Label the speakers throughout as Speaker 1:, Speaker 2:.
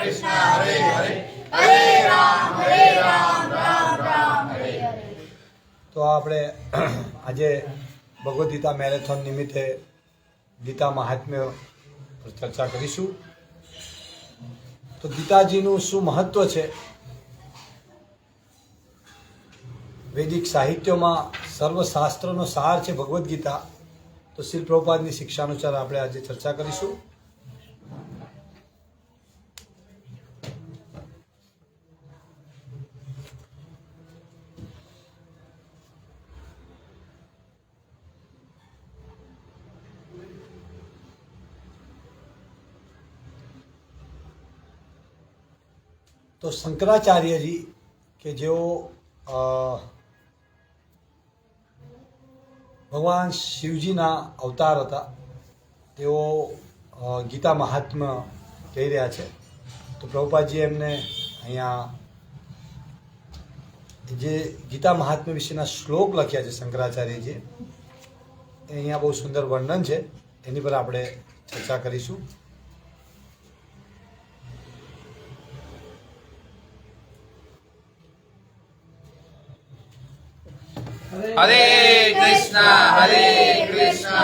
Speaker 1: कृष्ण हरे हरे हरे राम राम राम हरे हरे।
Speaker 2: તો આપણે આજે ભગવદ્ ગીતા મેરેથોન નિમિત્તે ગીતા મહાત્મ્ય પર ચર્ચા કરીશું। તો ગીતાજીનું શું મહત્વ છે, વૈદિક સાહિત્યમાં સર્વશાસ્ત્રનો સાર છે ભગવદ્ ગીતા। તો શ્રી પ્રભુપાદની શિક્ષા અનુસાર આપણે આજે ચર્ચા કરીશું। તો શંકરાચાર્યજી કે જેઓ ભગવાન શિવજીના અવતાર હતા, તેઓ ગીતા મહાત્મ્ય કહી રહ્યા છે। તો પ્રભુપાદજી એમને અહીંયા જે ગીતા મહાત્મ્ય વિશેના શ્લોક લખ્યા છે શંકરાચાર્યજીએ, એ અહીંયા બહુ સુંદર વર્ણન છે, એની પર આપણે ચર્ચા કરીશું।
Speaker 1: हरे कृष्णा कृष्णा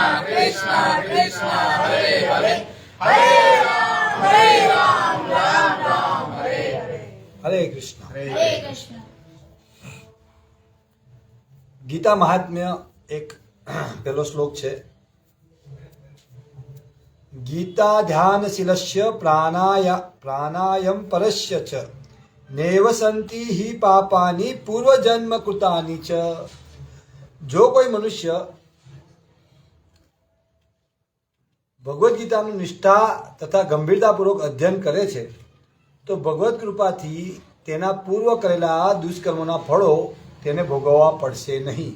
Speaker 1: कृष्णा हरे हरे हरे राम राम हरे हरे।
Speaker 2: हरे कृष्ण।
Speaker 1: हरे कृष्ण।
Speaker 2: गीता महात्म्य एक पहलो श्लोक है, गीता ध्यानशीलस्य प्राणायाम परस्य च नैव सन्ति हि पापानि पूर्वजन्म कृतानि च। जो कोई मनुष्य भगवद गीता निष्ठा तथा गंभीरतापूर्वक अध्ययन करे छे, तो भगवत कृपाथी तेना पूर्व करेला दुष्कर्मोना फळो तेने भोगववा पड़शे नहीं।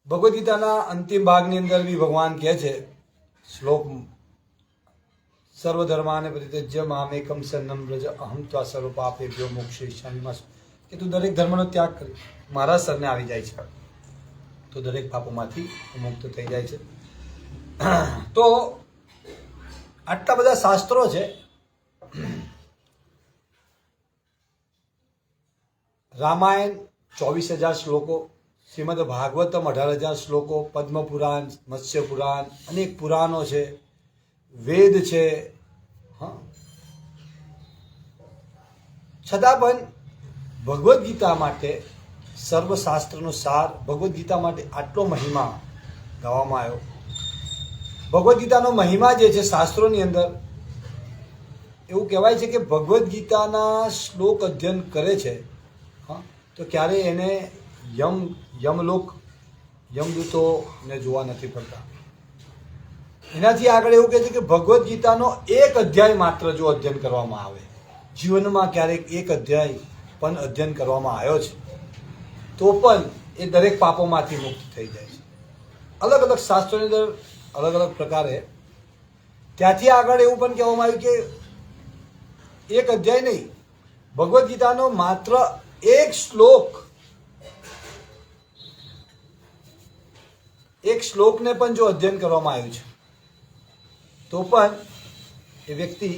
Speaker 2: भगवद गीताना अंतिम भागनी अंदर भी भगवान कहे छे श्लोक, सर्वधर्माने परित्यज्य मामेकम शरणं व्रज अहम त्वा सर्व पापेभ्यो मोक्षयिष्यामि। કે તું દરેક ધર્મનો ત્યાગ કરી મારા શરણે આવી જાય છે, તો દરેક પાપોમાંથી મુક્ત થઈ જાય છે। તો આટલા બધા શાસ્ત્રો છે, રામાયણ 24,000 શ્લોકો, શ્રીમદ ભાગવતમ 18,000 શ્લોકો, પદ્મ પુરાણ, મત્સ્ય પુરાણ, અનેક પુરાણો છે, વેદ છે। હા, છતાં પણ ભગવદ્ ગીતા માટે સર્વશાસ્ત્રનો સાર, ભગવદ્ ગીતા માટે આટલો મહિમા ગાવામાં આવ્યો। ભગવદ્ ગીતાનો મહિમા જે છે શાસ્ત્રોની અંદર એવું કહેવાય છે કે ભગવદ્ ગીતાના શ્લોક અધ્યયન કરે છે, હા, તો ક્યારે એને યમદૂતોને જોવા નથી પડતા। એનાથી આગળ એવું કહે છે કે ભગવદ્ ગીતાનો એક અધ્યાય માત્ર જો અધ્યયન કરવામાં આવે, જીવનમાં ક્યારેક એક અધ્યાય પણ અધ્યયન કરવામાં આવ્યો છે, તો પણ એ દરેક પાપોમાંથી મુક્ત થઈ જાય છે। અલગ અલગ શાસ્ત્રોની અંદર અલગ અલગ પ્રકારે ત્યાંથી આગળ એવું પણ કહેવામાં આવ્યું કે એક અધ્યાય નહીં, ભગવદ્ ગીતાનો માત્ર એક શ્લોકને પણ જો અધ્યયન કરવામાં આવ્યું છે, તો પણ એ વ્યક્તિ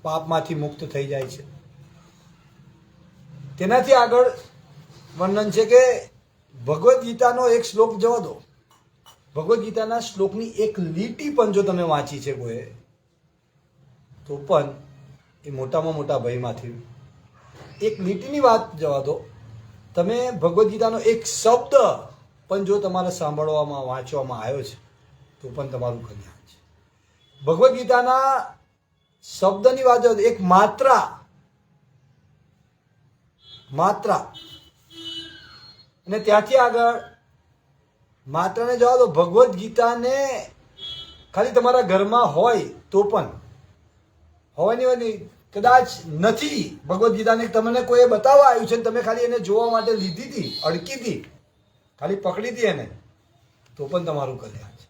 Speaker 2: પાપમાંથી મુક્ત થઈ જાય છે। તેનાથી આગળ વર્ણન છે કે ભગવદ્ ગીતાનો એક શ્લોક જવા દો, ભગવદ્ ગીતાના શ્લોકની એક લીટી પણ જો તમે વાંચી છે કોઈ, તો પણ એ મોટામાં મોટા ભયમાંથી, એક લીટીની વાત જવા દો, તમે ભગવદ્ ગીતાનો એક શબ્દ પણ જો તમારે સાંભળવામાં વાંચવામાં આવ્યો છે, તો પણ તમારું કલ્યાણ છે। ભગવદ્ ગીતાના શબ્દની વાત, એક માત્રા અને ત્યાંથી આગળ માત્રાને જવા દો, ભગવદ્ ગીતાને ખાલી તમારા ઘરમાં હોય તો પણ હોય નહીં, કદાચ નથી ભગવદ્ ગીતાને તમને કોઈ બતાવવા આવ્યું છે, તમે ખાલી એને જોવા માટે લીધી હતી, અડકી હતી, ખાલી પકડી હતી એને, તો પણ તમારું કલ્યાણ છે।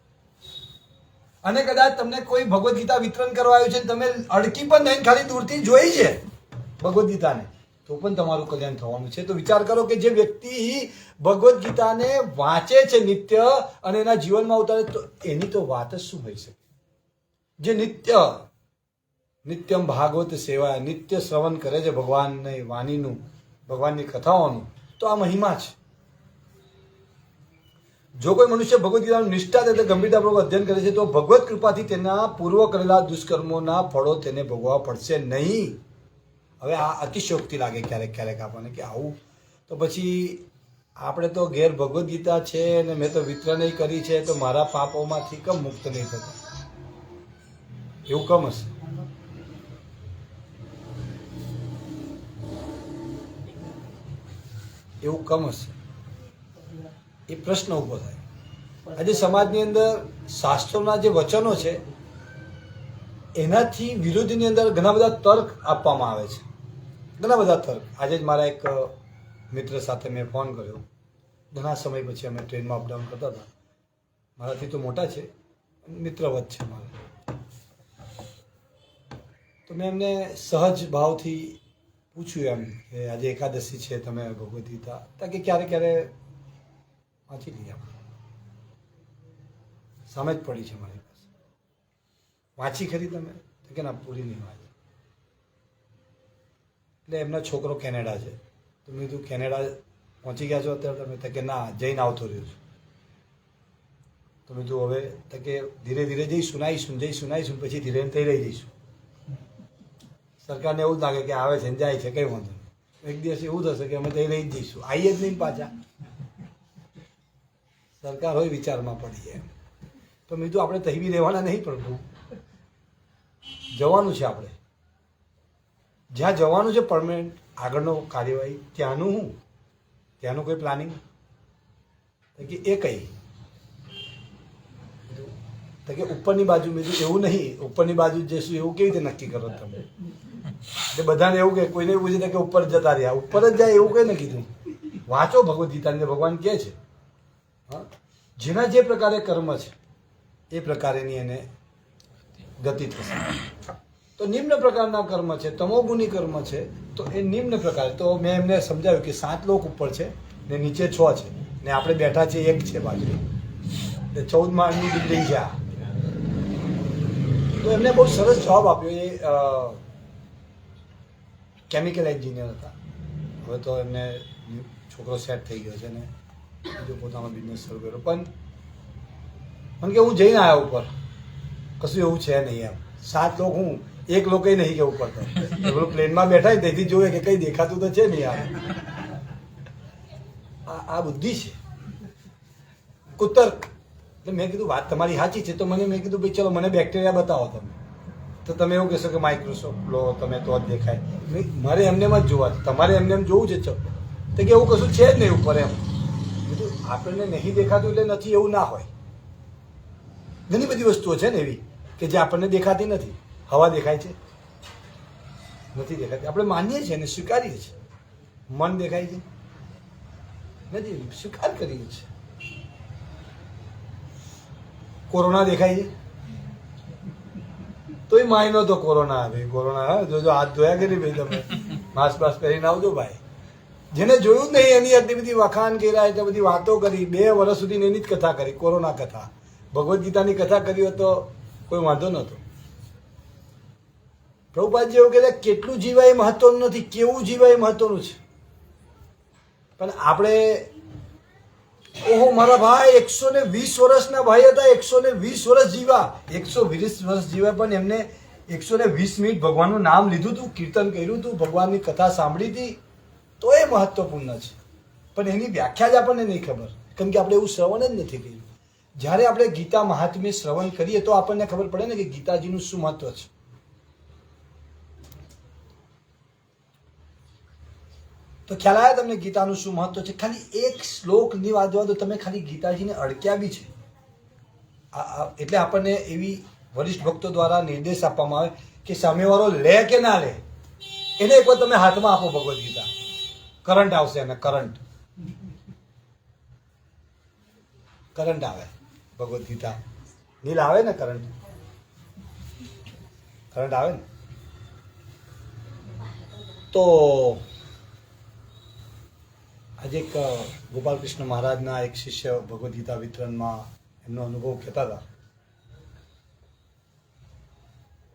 Speaker 2: અને કદાચ તમને કોઈ ભગવદ્ ગીતા વિતરણ કરવા આવ્યું છે, તમે અડકી પણ નહીં, ખાલી દૂરથી જોઈ છે ભગવદ્ ગીતાને, તો પણ તમારું કલ્યાણ થવાનું છે. તો વિચાર કરો કે જે વ્યક્તિ ભગવદ્ ગીતાને વાંચે છે નિત્ય અને એના જીવનમાં ઉતારે તો એની તો વાત જ શું હોઈ શકે. જે નિત્યમ ભાગવત સેવા નિત્ય શ્રવણ કરે છે ભગવાનની વાણીનું, ભગવાનની કથાઓનું, તો આ મહિમા છે. જો કોઈ મનુષ્ય ભગવદ્ ગીતાનું નિષ્ઠા તથા ગંભીરતાપૂર્વક અધ્યયન કરે છે તો ભગવત કૃપાથી તેના પૂર્વ કરેલા દુષ્કર્મોના ફળો તેને ભોગવવા પડશે નહીં. હવે આ અતિશયોક્તિ લાગે ક્યારેક ક્યારેક આપણને કે આવું, તો પછી આપણે તો ઘેર ભગવદ્ ગીતા છે અને મેં તો વિતરણ કરી છે તો મારા પાપોમાંથી કેમ મુક્ત નહીં થતા? એવું કમ હશે? એવું કમ હશે? એ પ્રશ્ન ઊભો થાય. આજે સમાજની અંદર શાસ્ત્રોના જે વચનો છે એનાથી વિરોધની અંદર ઘણા બધા તર્ક આપવામાં આવે છે, ઘણા બધા તર્ક. આજે જ મારા એક મિત્ર સાથે મેં ફોન કર્યો, ઘણા સમય પછી અમે ટ્રેનમાં અપડાઉન કરતા હતા. મારાથી તો મોટા છે, મિત્રવત છે મારા. તો મેં એમને સહજ ભાવથી પૂછ્યું એમ કે આજે એકાદશી છે, તમે ભગવદ્ ગીતા કે ક્યારે ક્યારે વાંચી લઈએ? સામે જ પડી છે મારી પાસે. વાંચી ખરી તમે? તો કે ના, પૂરી નહીં વાંચી. એટલે એમનો છોકરો કેનેડા છે, તો મેં કીધું કેનેડા પહોંચી ગયા છો અત્યારે તમે? તો કે ના, જઈને આવતો રહ્યો છું. તો મેં કીધું હવે તો કે ધીરે ધીરે જઈશું પછી ધીરે થઈ રહી જઈશું. સરકારને એવું જ લાગે કે આવે છે ને જાય છે, કંઈ વાંધો નહીં. એક દિવસ એવું થશે કે અમે થઈ રહી જ જઈશું, આવીએ જ નહીં પાછા. સરકાર હોય વિચારમાં પડી એમ. તો મેં કીધું આપણે તહી બી રહેવાના નહીં, પ્રભુ જવાનું છે. આપણે જ્યાં જવાનું છે પરમાનન્ટ આગળનો કાર્યવાહી, ત્યાંનું હું, ત્યાંનું કોઈ પ્લાનિંગ કે એ કઈ તો કે ઉપરની બાજુ. મેં એવું નહીં, ઉપરની બાજુ જઈશું એવું કેવી રીતે નક્કી કરો તમે? એટલે બધાને એવું કે કોઈને એવું પૂછે કે ઉપર જતા રહ્યા, ઉપર જ જાય એવું કઈ ને કીધું. વાંચો ભગવદ્ ગીતાને, ભગવાન કહે છે હા, જેના જે પ્રકારે કર્મ છે એ પ્રકારેની એને ગતિ થશે. તો નિમ્ન પ્રકારના કર્મ છે, તમોગુણી કર્મ છે, તો એ નિમ્ન પ્રકારે. તો મેં એમને સમજાવ્યું કે 7 લોક ઉપર છે ને નીચે 6 છે ને આપણે બેઠા છે 1 છે બાજુ, એટલે 14 માળની બિલ્ડિંગ છે આ. તો એમને બહુ સરસ જવાબ આપ્યો. એ કેમિકલ એન્જિનિયર હતા, હવે તો એમને છોકરો સેટ થઈ ગયો છે ને બીજો પોતાનો બિઝનેસ શરૂ કર્યો. પણ મને કે હું જઈને આવ્યા ઉપર, કશું એવું છે નહીં એમ. 7 લોકો, હું 1 લોકો નહીં કે ઉપર. તો પેલું પ્લેનમાં બેઠા ને તેથી જોયે કે કંઈ દેખાતું તો છે નહીં. આ બુદ્ધિ છે, કુતર્ક. એટલે મેં કીધું વાત તમારી સાચી છે. તો મેં કીધું ભાઈ ચલો મને બેક્ટેરિયા બતાવો તમે. તો તમે એવું કહેશો કે માઇક્રોસોફ્ટ લો તમે તો જ દેખાય. મારે એમને જ જોવા છે, તમારે એમને એમ જોવું છે. તો કે એવું કશું છે જ નહીં ઉપર એમ. કીધું આપણને નહીં દેખાતું એટલે નથી એવું ના હોય. ઘણી બધી વસ્તુઓ છે ને એવી કે જે આપણને દેખાતી નથી. હવા દેખાય છે? નથી દેખાતી. આપણે માનીએ છીએ ને સ્વીકારીએ છીએ. મન દેખાય છે? નથી, સ્વીકાર કરીએ છીએ. કોરોના દેખાય છે? તોય માયનો તો કોરોના આવે. કોરોના જોજો, હાથ ધોયા કે નહીં ભાઈ? તમે માસ્ક બાસ્ક કરીને આવજો ભાઈ. જેને જોયું જ નહીં એની આટલી બધી વખાણ કર્યા, એટલે બધી વાતો કરી. 2 વર્ષ સુધી એની જ કથા કરી, કોરોના કથા. ભગવદ્ ગીતાની કથા કરી હોત તો કોઈ વાંધો નહોતો. પ્રભુપાદજી એવું કહેતા કેટલું જીવાય મહત્વનું નથી, કેવું જીવાય મહત્વનું છે. પણ આપણે ઓહો મારા ભાઈ 120 વર્ષના ભાઈ હતા, 120 વર્ષ જીવા, 120 વર્ષ જીવા, પણ એમને 120 મિનિટ ભગવાનનું નામ લીધું હતું, કીર્તન કર્યું હતું, ભગવાનની કથા સાંભળી હતી, તો એ મહત્વપૂર્ણ છે. પણ એની વ્યાખ્યા જ આપણને નહીં ખબર, કેમ કે આપણે એવું શ્રવણ જ નથી કર્યું. જ્યારે આપણે ગીતા મહાત્મ્ય શ્રવણ કરીએ તો આપણને ખબર પડે ને કે ગીતાજીનું શું મહત્વ છે. તો ખ્યાલ આવ્યા તમને ગીતાનું શું મહત્વ છે? ખાલી 1 શ્લોકની વાત જોવા તો તમે ખાલી ગીતાજીને અડક્યા બી છે. એટલે આપણને એવી વરિષ્ઠ ભક્તો દ્વારા નિર્દેશ આપવામાં આવે કે સામેવાળો લે કે ના લે, એને એકવાર તમે હાથમાં આપો ભગવદ્ ગીતા. કરંટ આવશે એને, કરંટ આવે ભગવદ્ ગીતા. નીલ આવે ને કરંટ આવે ને. તો આજે એક ગોપાલકૃષ્ણ મહારાજના એક શિષ્ય ભગવદ્ ગીતા વિતરણમાં એમનો અનુભવ કહેતા હતા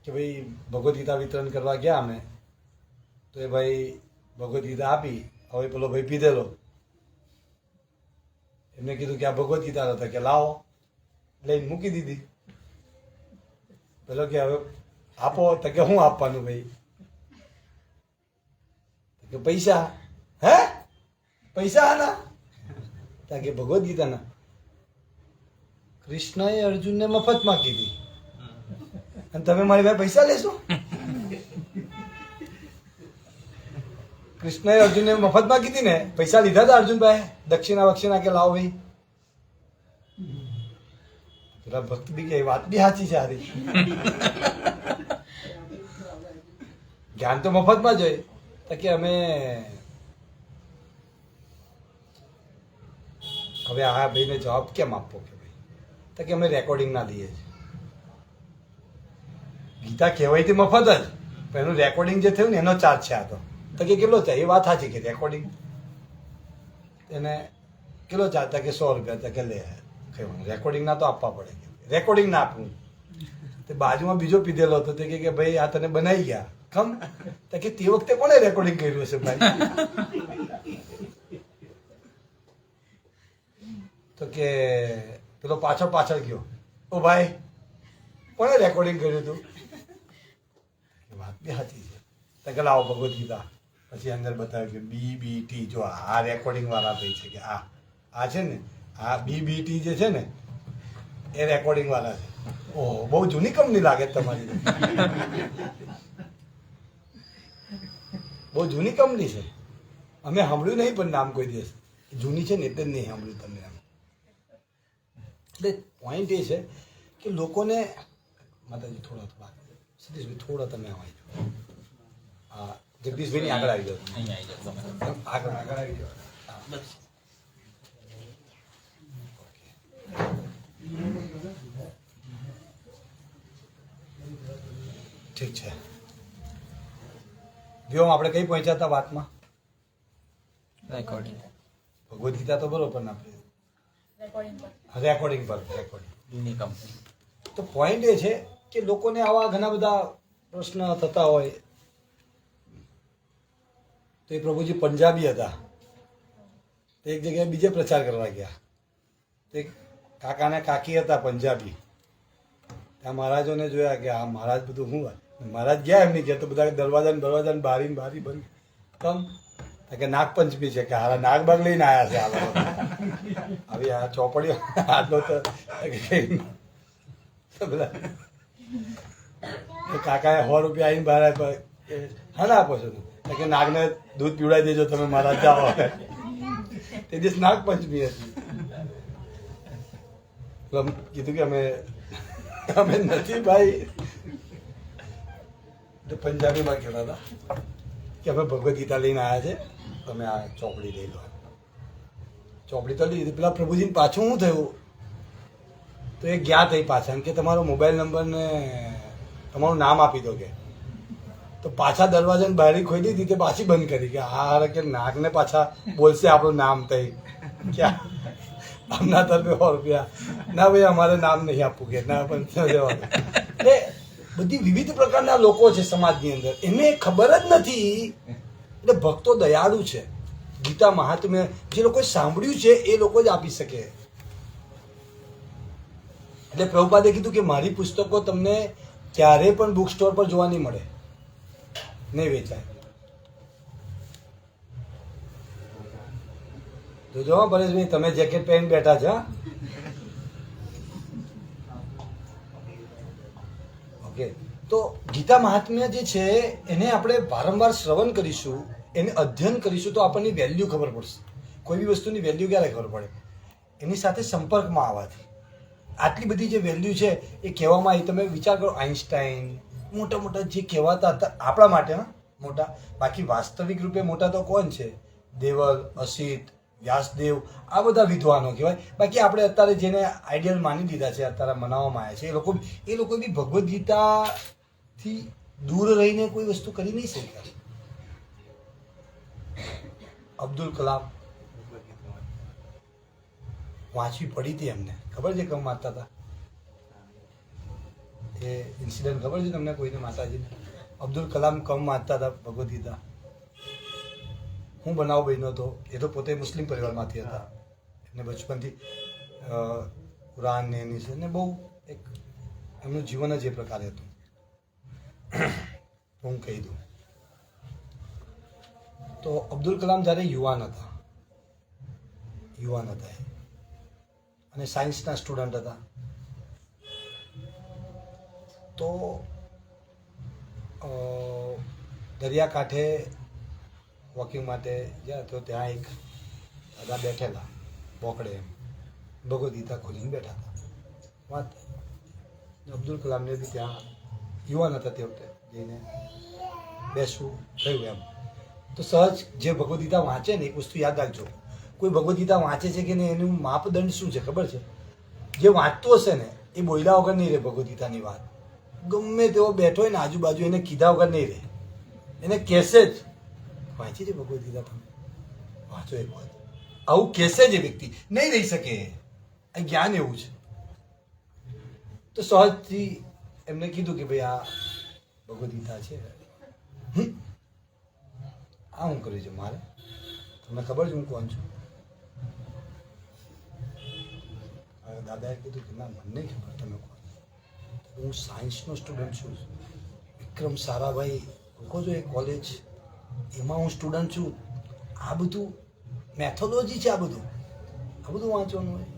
Speaker 2: કે ભાઈ ભગવદ્ ગીતા વિતરણ કરવા ગયા અમે, તો એ ભાઈ ભગવદ્ ગીતા આપી, હવે પેલો ભાઈ પીધેલો, એમને કીધું કે આ ભગવદ્ ગીતા હતા, કે લાવો, લઈને મૂકી દીધી. પેલો કે હવે આપો, તો કે શું આપવાનું ભાઈ? કે પૈસા. હે પૈસા આના? કે ભગવદ્ ગીતાના. કૃષ્ણએ અર્જુનને મફતમાં કીધી અને તમે મારી ભાઈ પૈસા લેશો? કૃષ્ણએ અર્જુનને મફતમાં કીધી ને, પૈસા લીધા હતા અર્જુનભાઈ, દક્ષિણા વક્ષિણા કે લાવો ભાઈ. પેલા ભક્ત બી કે વાત બી સાચી છે હારી, જ્ઞાન તો મફતમાં જોઈએ. તો કે અમે હવે આ ભાઈને જવાબ કેમ આપવો કે ભાઈ? તો કે અમે રેકોર્ડિંગ ના લઈએ છીએ. ગીતા કહેવાય તે મફત જ, પણ એનું રેકોર્ડિંગ જે થયું ને એનો ચાર્જ છે આ તો. કે કેટલો ચાર્જ? એ વાત સાચી કે રેકોર્ડિંગ એને કેટલો ચાર્જ? કે 100 રૂપિયા. કે લે રેકોર્ડિંગ ના તો આપવા પડે, રેકોર્ડિંગ ના આપવું. તે બાજુમાં બીજો પીધેલો હતો, તે કે ભાઈ આ તને બનાવી ગયા ખમ. તો કે તે વખતે કોને રેકોર્ડિંગ કર્યું હશે ભાઈ? તો કે પેલો પાછળ ગયો, ઓ ભાઈ કોને રેકોર્ડિંગ કર્યું હતું? વાત બી સાચી છે. તો કે લાવો ભગવદ્ ગીતા. પછી અંદર બતાવ્યું કે BBT, જો આ રેકોર્ડિંગ વાળા ભાઈ છે, કે આ છે ને, આ BBT જે છે ને એ રેકોર્ડિંગ વાળા છે. ઓહો, બહુ જૂની કંપની લાગે તમારી. બહુ જૂની કંપની છે. અમે સાંભળ્યું નહીં, પણ નામ કોઈ દિવસ. જૂની છે ને એટલે જ નહીં સાંભળ્યું તમને. એટલે પોઈન્ટ એ છે કે લોકોને, માતાજી થોડા સતીશભાઈ થોડા તમે આવી જાઓ. હા, જગદીશભાઈ ની આગળ આવી જાઓ. આગળ આવી જાઓ. બસ ઠીક છે. વ્યોમ આપણે કઈ પહોંચ્યા હતા વાતમાં?
Speaker 3: રેકોર્ડિંગ.
Speaker 2: ભગવદ્ ગીતા તો બરોબર ના રેકોર્ડિંગ પર
Speaker 3: જૂની કંપની.
Speaker 2: તો પોઈન્ટ એ છે કે લોકોને આવા ઘણા બધા પ્રશ્ન થતા હોય. તો એ પ્રભુજી પંજાબી હતા, તો એક જગ્યાએ બીજે પ્રચાર કરવા ગયા. તો એક કાકા ને કાકી હતા પંજાબી. ત્યાં મહારાજોને જોયા કે આ મહારાજ બધું શું વાત. મહારાજ ગયા એમની ગયા, તો બધા દરવાજા બારી બંધ. કમ કે નાગપંચમી છે, કે હારા નાગબાગ લઈને આવ્યા છે આ આવી આ ચોપડીઓ આટલો તો બધા કાકાએ 100 રૂપિયા આવીને બહાર હા ના આપો છો? કે નાગને દૂધ પીવડાવી દેજો તમે, મહારાજ જાઓ. તે દિવસ નાગપંચમી હતી. કીધું કે અમે નથી ભાઈ. પંજાબીમાં કહેતા હતા કે અમે ભગવદ્ ગીતા લઈને આવ્યા છે, તમે આ ચોપડી લઈ લો. ચોપડી તો લીધી. પેલા પ્રભુજીને પાછું શું થયું, તો એ ગયા થઈ પાછા, કે તમારો મોબાઈલ નંબર ને તમારું નામ આપી દો. કે તો પાછા દરવાજાની બારી ખોલી દીધી, તે પાછી બંધ કરી. કે હા કે નાગને પાછા બોલશે આપણું નામ થઈ ક્યાં આમના તરફે 100 રૂપિયા. ના ભાઈ અમારે નામ નહીં આપવું, કે ના પણ જવાનું. એટલે બધી વિવિધ પ્રકારના લોકો છે સમાજની અંદર, એને ખબર જ નથી. એટલે ભક્તો દયાળુ છે. ગીતા મહાત્મ્ય જે લોકોએ સાંભળ્યું છે એ લોકો જ આપી શકે. એટલે પ્રભુપાદે કીધું કે મારી પુસ્તકો તમને ક્યારે પણ બુક સ્ટોર પર જોવા નહીં મળે, નહીં વેચાય. જોજો પરેશભાઈ, તમે જેકેટ પહેરીને બેઠા છે. ઓકે, તો ગીતા મહાત્મ્ય જે છે એને આપણે વારંવાર શ્રવણ કરીશું, એને અધ્યયન કરીશું, તો આપણને વેલ્યુ ખબર પડશે. કોઈ બી વસ્તુની વેલ્યુ ક્યારે ખબર પડે? એની સાથે સંપર્કમાં આવવાથી. આટલી બધી જે વેલ્યુ છે એ કહેવામાં આવી. તમે વિચાર કરો, આઈન્સ્ટાઈન મોટા મોટા જે કહેવાતા હતા આપણા માટે મોટા, બાકી વાસ્તવિક રૂપે મોટા તો કોણ છે? દેવલ, અસિત, વ્યાસદેવ, આ બધા વિદ્વાનો કહેવાય. બાકી આપણે અત્યારે જેને આઈડિયલ માની લીધા છે, અત્યારે મનાવવામાં આવ્યા છે, એ લોકો બી ભગવદ્ ગીતાથી દૂર રહીને કોઈ વસ્તુ કરી નહીં શક્યા. અબ્દુલ કલામ વાંચવી પડી હતી એમને. ખબર છે કેમ વાંચતા હતા એ ઇન્સિડન્ટ ખબર છે તમને કોઈને માતાજીને? અબ્દુલ કલામ કમ વાંચતા હતા ભગવદ્ ગીતા. હું બનાવ બન્યો હતો, એ તો પોતે મુસ્લિમ પરિવારમાંથી હતા, એમને બચપનથી કુરાન ને એની છે ને બહુ એક એમનું જીવન જ એ પ્રકારે હતું. હું કહી દઉં તો અબ્દુલ કલામ જ્યારે યુવાન હતા અને સાયન્સના સ્ટુડન્ટ હતા, તો દરિયાકાંઠે વોકિંગ માટે ગયા તો ત્યાં એક દાદા બેઠેલા બોકડે એમ ભગવદ્ ગીતા ખોલીને બેઠા હતા વાત. અબ્દુલ કલામને બી ત્યાં યુવાન હતા તે વખતે જઈને બેસવું થયું એમ. તો સહજ જે ભગવદ્ ગીતા વાંચે ને એક વસ્તુ યાદ રાખજો, કોઈ ભગવદ્ ગીતા વાંચે છે કે નહીં એનું માપદંડ શું છે ખબર છે? જે વાંચતું હશે ને એ બોલ્યા વગર નહીં રહે ભગવદ્ ગીતાની વાત. ગમે તેવો બેઠો હોય ને આજુબાજુ એને કીધા વગર નહીં રહે, એને કહેશે જ વાંચી છે ભગવદ્ ગીતા, તમે વાંચો એક વાત, આવું કહેશે જ એ વ્યક્તિ, નહીં રહી શકે. આ જ્ઞાન એવું છે. તો સહજથી એમને કીધું કે ભાઈ આ ભગવદ્ ગીતા છે, આ હું કર્યું છે મારે, તમને ખબર છે હું કોણ છું? દાદાએ કીધું કે ના મને નહીં ખબર તમે કોણ. હું સાયન્સનો સ્ટુડન્ટ છું, વિક્રમ સારાભાઈ રૂકો છો એ કોલેજ, એમાં હું સ્ટુડન્ટ છું. આ બધું મેથોલોજી છે, આ બધું વાંચવાનું હોય.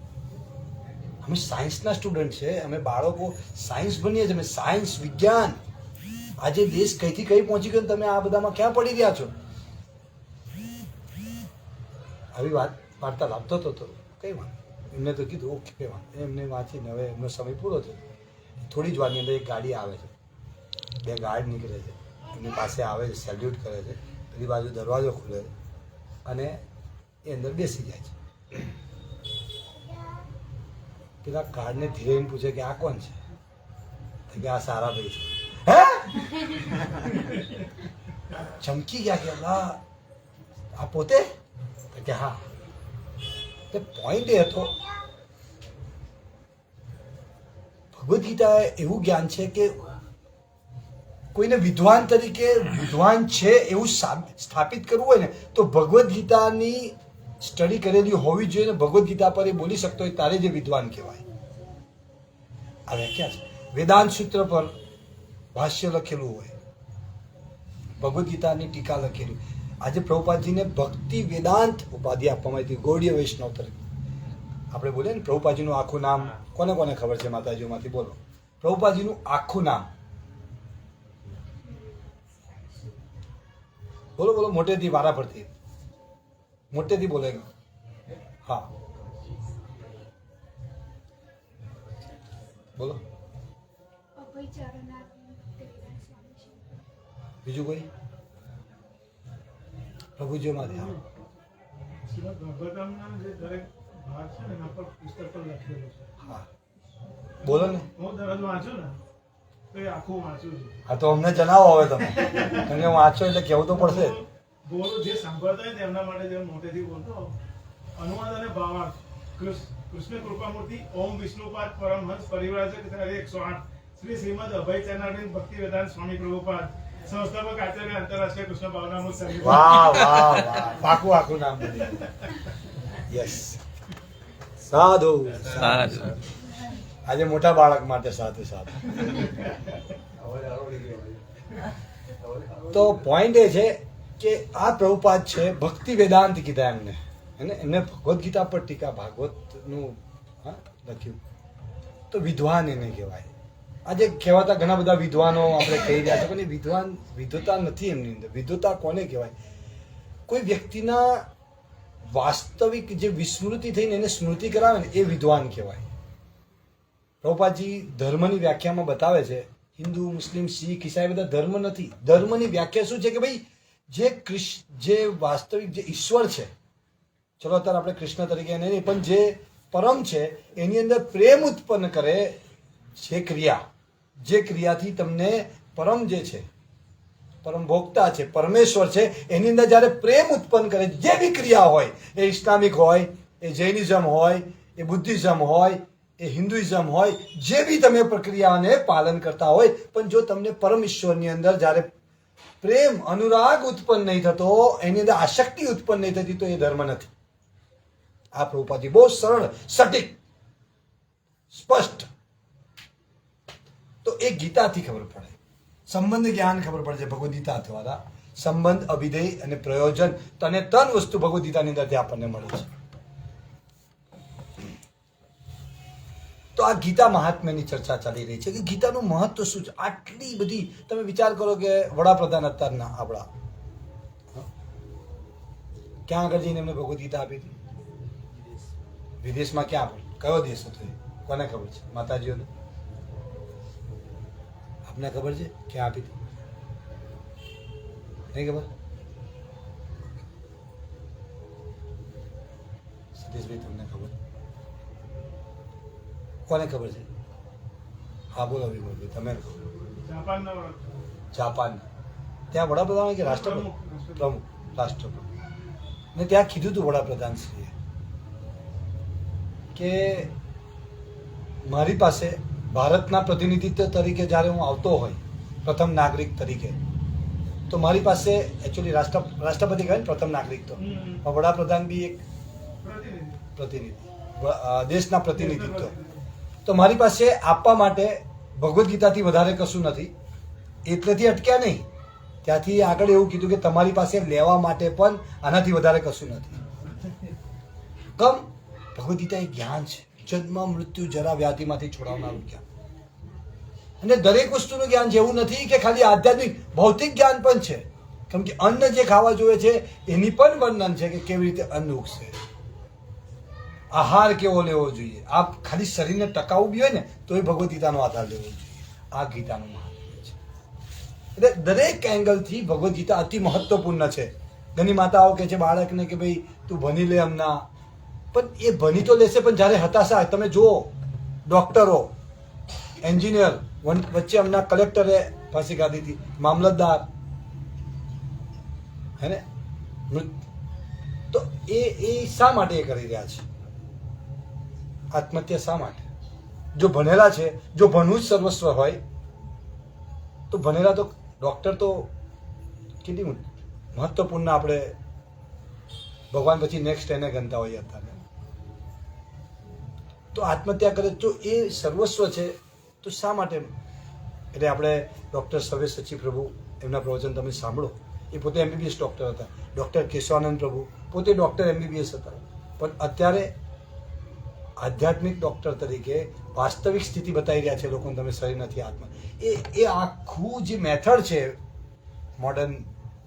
Speaker 2: અમે સાયન્સના સ્ટુડન્ટ છે, અમે બાળકો સાયન્સ ભણીએ છીએ, અમે સાયન્સ વિજ્ઞાન. આજે દેશ કઈથી કઈ પહોંચી ગયો, તમે આ બધામાં ક્યાં પડી રહ્યા છો? આવી વાર્તા લાવતો હતો કઈ વાત. એમને તો કીધું ઓકે વાત, એમને વાંચીને હવે એમનો સમય પૂરો થયો. થોડી જ વારની અંદર એક ગાડી આવે છે, બે ગાર્ડ નીકળે છે, એમની પાસે આવે છે, સેલ્યુટ કરે છે, બધી બાજુ દરવાજો ખુલે છે અને એ અંદર બેસી જાય છે. પેલા ગાર્ડને ધીરે પૂછે કે આ કોણ છે? કે આ સારાભાઈ છે. હે ચમકી ગયા કે આ પોતે? કે હા. તે પોઈન્ટ એ હતો ભગવદ્ ગીતા એવું જ્ઞાન છે કે કોઈને વિદ્વાન તરીકે વિદ્વાન છે એવું સ્થાપિત કરવું હોય ને તો ભગવદ્ ગીતાની સ્ટડી કરેલી હોવી જોઈએ ને ભગવદ્ ગીતા પર એ બોલી શકતો હોય તારે જે વિદ્વાન કહેવાય. આ વ્યાખ્યા છે. વેદાંત સૂત્ર પર ભાષ્ય લખેલું હોય, ભગવદ્ ગીતાની ટીકા લખેલી. આજે પ્રભુપાદજીને ભક્તિ વેદાંત ઉપાધિ આપવામાં આવી હતી ગૌડીય વૈષ્ણવ તરીકે. આપણે બોલીએ ને પ્રભુપાદજીનું આખું નામ કોને કોને ખબર છે? માતાજીઓમાંથી બોલો પ્રભુપાદજીનું આખું નામ. બોલો બોલો મોટેથી, વારા પરથી મોટેથી બોલે. હા બોલો. બીજું કોઈ? પ્રભુજીમાંથી. હા હા બોલો ને. હા તો અમને જણાવો હવે તમે, કારણ કે વાંચો એટલે કહેવું તો પડશે.
Speaker 3: જે સાંભળતા હોય તેમના માટે જે મોટેથી બોલતો અનુવાદ અને ભાવાર્થ. કૃષ્ણ કૃપામૂર્તિ ઓમ વિષ્ણુપાદ પરમહંસ પરિવ્રાજક 108 શ્રી શ્રીમદ અભયચરણાનંદ ભક્તિ વેદાંત સ્વામી પ્રભુપાદ સંસ્થાપક આચાર્ય આંતરરાષ્ટ્રીય કૃષ્ણ ભાવનામૃત સંઘ.
Speaker 2: વાહ વાહ વાહ, આખું નામ બોલી. યસ, સાધુ સાધુ. આજે મોટા બાળક માટે સાધુ સાધુ. તો પોઈન્ટ એ છે કે આ પ્રભુપાદ છે ભક્તિ વેદાંત કીધા એમને, એમને ભગવદ્ ગીતા પર ટીકા ભાગવતનું લખ્યું. તો વિદ્વાન એને કહેવાય. આજે કહેવાતા ઘણા બધા વિદ્વાનો આપણે કહી રહ્યા છે, પણ એ વિદ્વતા નથી એમની અંદર. વિદ્વતા કોને કહેવાય? કોઈ વ્યક્તિના વાસ્તવિક જે વિસ્મૃતિ થઈને એને સ્મૃતિ કરાવે ને એ વિદ્વાન કહેવાય. પ્રભુપાદજી ધર્મની વ્યાખ્યામાં બતાવે છે, હિન્દુ મુસ્લિમ શીખ ઈસાઈ બધા ધર્મ નથી. ધર્મની વ્યાખ્યા શું છે કે ભાઈ જે વાસ્તવિક જે ઈશ્વર છે, ચલો અત્યારે આપણે કૃષ્ણ તરીકે નહીં, પણ જે પરમ છે એની અંદર પ્રેમ ઉત્પન્ન કરે જે ક્રિયા, જે ક્રિયાથી તમને પરમ જે છે, પરમ ભોગતા છે, પરમેશ્વર છે, એની અંદર જ્યારે પ્રેમ ઉત્પન્ન કરે જે બી ક્રિયા હોય, એ ઇસ્લામિક હોય, એ જૈનિઝમ હોય, એ બુદ્ધિઝમ હોય, એ હિન્દુઇઝમ હોય, જે બી તમે પ્રક્રિયાને પાલન કરતા હોય, પણ જો તમને પરમ ઈશ્વરની અંદર જ્યારે પ્રેમ અનુરાગ ઉત્પન્ન નહીં થતો, એની અંદર આસક્તિ ઉત્પન્ન નહીં થતી, તો એ ધર્મ નથી. આ પ્રભુપાદજી બહુ સરળ, સટીક, સ્પષ્ટ. તો એ ગીતાથી ખબર પડે, સંબંધ જ્ઞાન ખબર પડે છે ભગવદ્ ગીતા દ્વારા. સંબંધ, અભિધેય અને પ્રયોજન, તને ત્રણ વસ્તુ ભગવદ્ ગીતાની અંદરથી આપણને મળે છે. તો આ ગીતા મહાત્મ્યની ચર્ચા ચાલી રહી છે કે ગીતાનું મહત્વ શું છે. આટલી બધી તમે વિચાર કરો કે વડાપ્રધાન અત્યારના આપણા ક્યાં આગળ જઈને એમને ભગવદ્ ગીતા આપી હતી? વિદેશમાં. ક્યાં પણ? કયો દેશ હતો એ? કોને ખબર છે? માતાજીઓને આપને ખબર છે ક્યાં આપી હતી? નહીં ખબર? સતીશભાઈ તમને ખબર? કોને ખબર છે? હા બોલો વિમલભાઈ, તમે જાપાન. ત્યાં વડાપ્રધાન કે રાષ્ટ્રપતિ? પ્રમુખ, રાષ્ટ્રપતિ. ને ત્યાં કીધું હતું વડાપ્રધાન શ્રીએ કે મારી પાસે ભારતના પ્રતિનિધિત્વ તરીકે જ્યારે હું આવતો હોય, પ્રથમ નાગરિક તરીકે, તો મારી પાસે એકચ્યુઅલી રાષ્ટ્રપતિ કહે ને પ્રથમ નાગરિક, તો વડાપ્રધાન બી એક પ્રતિનિધિ, દેશના પ્રતિનિધિત્વ. તો મારી પાસે આપવા માટે ભગવદ્ ગીતાથી વધારે કશું નથી. એટલેથી અટક્યા નહીં, ત્યાંથી આગળ એવું કીધું કે તમારી પાસે લેવા માટે પણ આનાથી વધારે કશું નથી. કમ ભગવદ્ ગીતા એ જ્ઞાન છે, જન્મ મૃત્યુ જરા વ્યાધિમાંથી છોડાવનારું જ્ઞાન. અને દરેક વસ્તુનું જ્ઞાન જેવું નથી કે ખાલી આધ્યાત્મિક ભૌતિક જ્ઞાન પણ છે. કેમ કે અન્ન જે ખાવા જોઈએ છે એની પણ વર્ણન છે કે કેવી રીતે અન્ન ઉગશે, આહાર કેવો લેવો જોઈએ. આ ખાલી શરીરને ટકાવવું બી હોય ને તો એ ભગવદ્ ગીતાનો આધાર લેવો જોઈએ. આ ગીતાનું મહત્વ છે. એટલે દરેક એંગલથી ભગવદ્ ગીતા અતિ મહત્વપૂર્ણ છે. ઘણી માતાઓ કહે છે બાળકને કે ભાઈ તું ભણી લે હમણાં, પણ એ ભણી તો લેશે, પણ જ્યારે હતાશા, તમે જુઓ ડોક્ટરો, એન્જિનિયર, વચ્ચે હમણાં કલેક્ટરે ફાંસી ખાધી હતી, મામલતદાર, હે ને, તો એ શા માટે એ કરી રહ્યા છે? આત્મહત્યા શા માટે? જો ભણેલા છે, જો ભણવું જ સર્વસ્વ હોય તો ભણેલા તો ડોક્ટર તો કેટલી મહત્વપૂર્ણ, આપણે ભગવાન પછી નેક્સ્ટ એને ગણતા હોઈએ અત્યારે. તો આત્મહત્યા કરે તો એ સર્વસ્વ છે, તો શા માટે? એટલે આપણે ડૉક્ટર સર્વે સચિવ પ્રભુ એમના પ્રવચન તમે સાંભળો. એ પોતે એમબીબીએસ ડૉક્ટર હતા. ડૉક્ટર કેશવાનંદ પ્રભુ પોતે ડૉક્ટર એમબીબીએસ હતા, પણ અત્યારે આધ્યાત્મિક ડૉક્ટર તરીકે વાસ્તવિક સ્થિતિ બતાવી રહ્યા છે લોકોને, તમે શરીર નથી આત્મા. એ આખું જે મેથડ છે મોડર્ન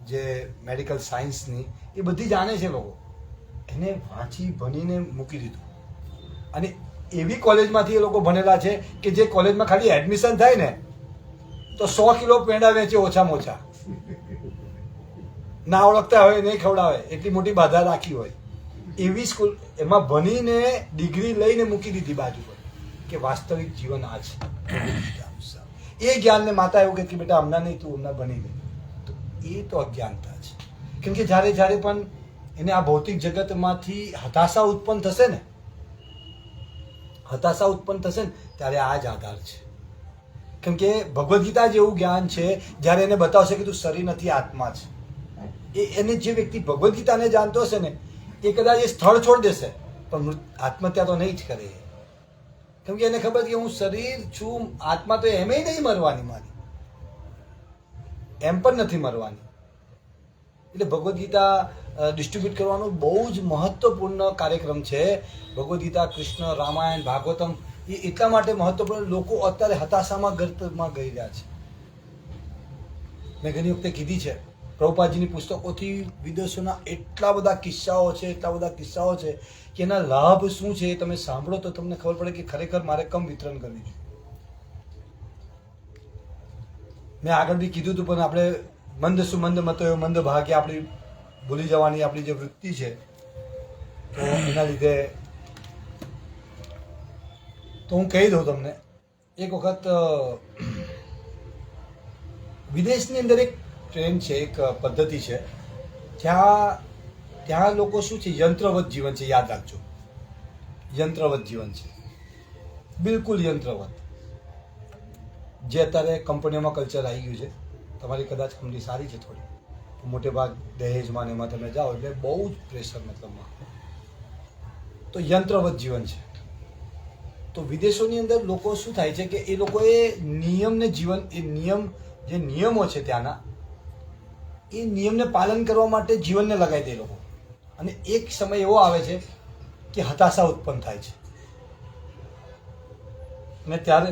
Speaker 2: જે મેડિકલ સાયન્સની, એ બધી જાણે છે લોકો. એને વાંચી ભણીને મૂકી દીધું. અને એવી કોલેજમાંથી એ લોકો ભણેલા છે કે જે કોલેજમાં ખાલી એડમિશન થાય ને તો 100 કિલો પેંડા વેચે ઓછામાં ઓછા. ના ઓળખતા હોય નહીં ખવડાવે, એટલી મોટી બાધા રાખી હોય એવી સ્કૂલ, એમાં ભણીને ડિગ્રી લઈને મૂકી દીધી બાજુ પર કે વાસ્તવિક જીવન આ છે. એ જ્ઞાનને માતા એવું કહે કે બેટા હમણાં નહીં, તું હમણાં ભણી લે. તો એ તો અજ્ઞાનતા છે. કેમ કે જ્યારે પણ એને આ ભૌતિક જગતમાંથી હતાશા ઉત્પન્ન થશે ને, ત્યારે આ જ આધાર છે. કેમ કે ભગવદ્ ગીતા જેવું જ્ઞાન છે, જ્યારે એને બતાવશે કે તું શરીર નથી આત્મા છે, એને જે વ્યક્તિ ભગવદ્ ગીતાને જાણતો હશે ને એ કદાચ એ સ્થળ છોડી દેશે, પણ આત્મહત્યા તો નહીં જ કરે. કેમ કે એને ખબર કે હું શરીર છું, આત્મા તો એમ નહીં મરવાની, મારી એમ પણ નથી મરવાની. એટલે ભગવદ્ ગીતા ડિસ્ટ્રીબ્યુટ કરવાનો બહુ જ મહત્વપૂર્ણ કાર્યક્રમ છે. ભગવદ્ ગીતા, કૃષ્ણ, રામાયણ, ભાગવતમ એ એટલા માટે મહત્વપૂર્ણ, લોકો અત્યારે હતાશામાં ગર્તમાં ગઈ રહ્યા છે. મેં ઘણી વખતે કીધી છે, પ્રભુપાદજીની પુસ્તકોથી વિદેશોના એટલા બધા કિસ્સાઓ છે કે એના લાભ શું છે તમે સાંભળો તો તમને ખબર પડે કે ખરેખર મારે કમ વિતરણ કરવી જોઈએ. મેં આગળ બી કીધું હતું, પણ આપણે મંદ સુમંદ મતો એવો મંદ ભાગ્ય આપણી ભૂલી જવાની આપણી જે વૃત્તિ છે, તો એના લીધે તો હું કહી દઉં તમને. એક વખત વિદેશની અંદર એક ટ્રેન્ડ છે, એક પદ્ધતિ છે, ત્યાં લોકો શું છે, યંત્રવત જીવન છે. યાદ રાખજો, યંત્રવત જીવન છે, બિલકુલ યંત્રવત. જે અત્યારે કંપનીઓમાં કલ્ચર આવી ગયું છે. તમારી કદાચ કંપની સારી છે થોડી, મોટે ભાગ દહેજમાં ને એમાં તમે જાઓ એટલે બહુ જ પ્રેશર, મતલબમાં તો યંત્રવત જીવન છે. તો વિદેશોની અંદર લોકો શું થાય છે કે એ લોકોએ નિયમને જીવન, એ નિયમ, જે નિયમો છે ત્યાંના, એ નિયમને પાલન કરવા માટે જીવનને લગાવી દે લોકો. અને એક સમય એવો આવે છે કે હતાશા ઉત્પન્ન થાય છે. અને ત્યારે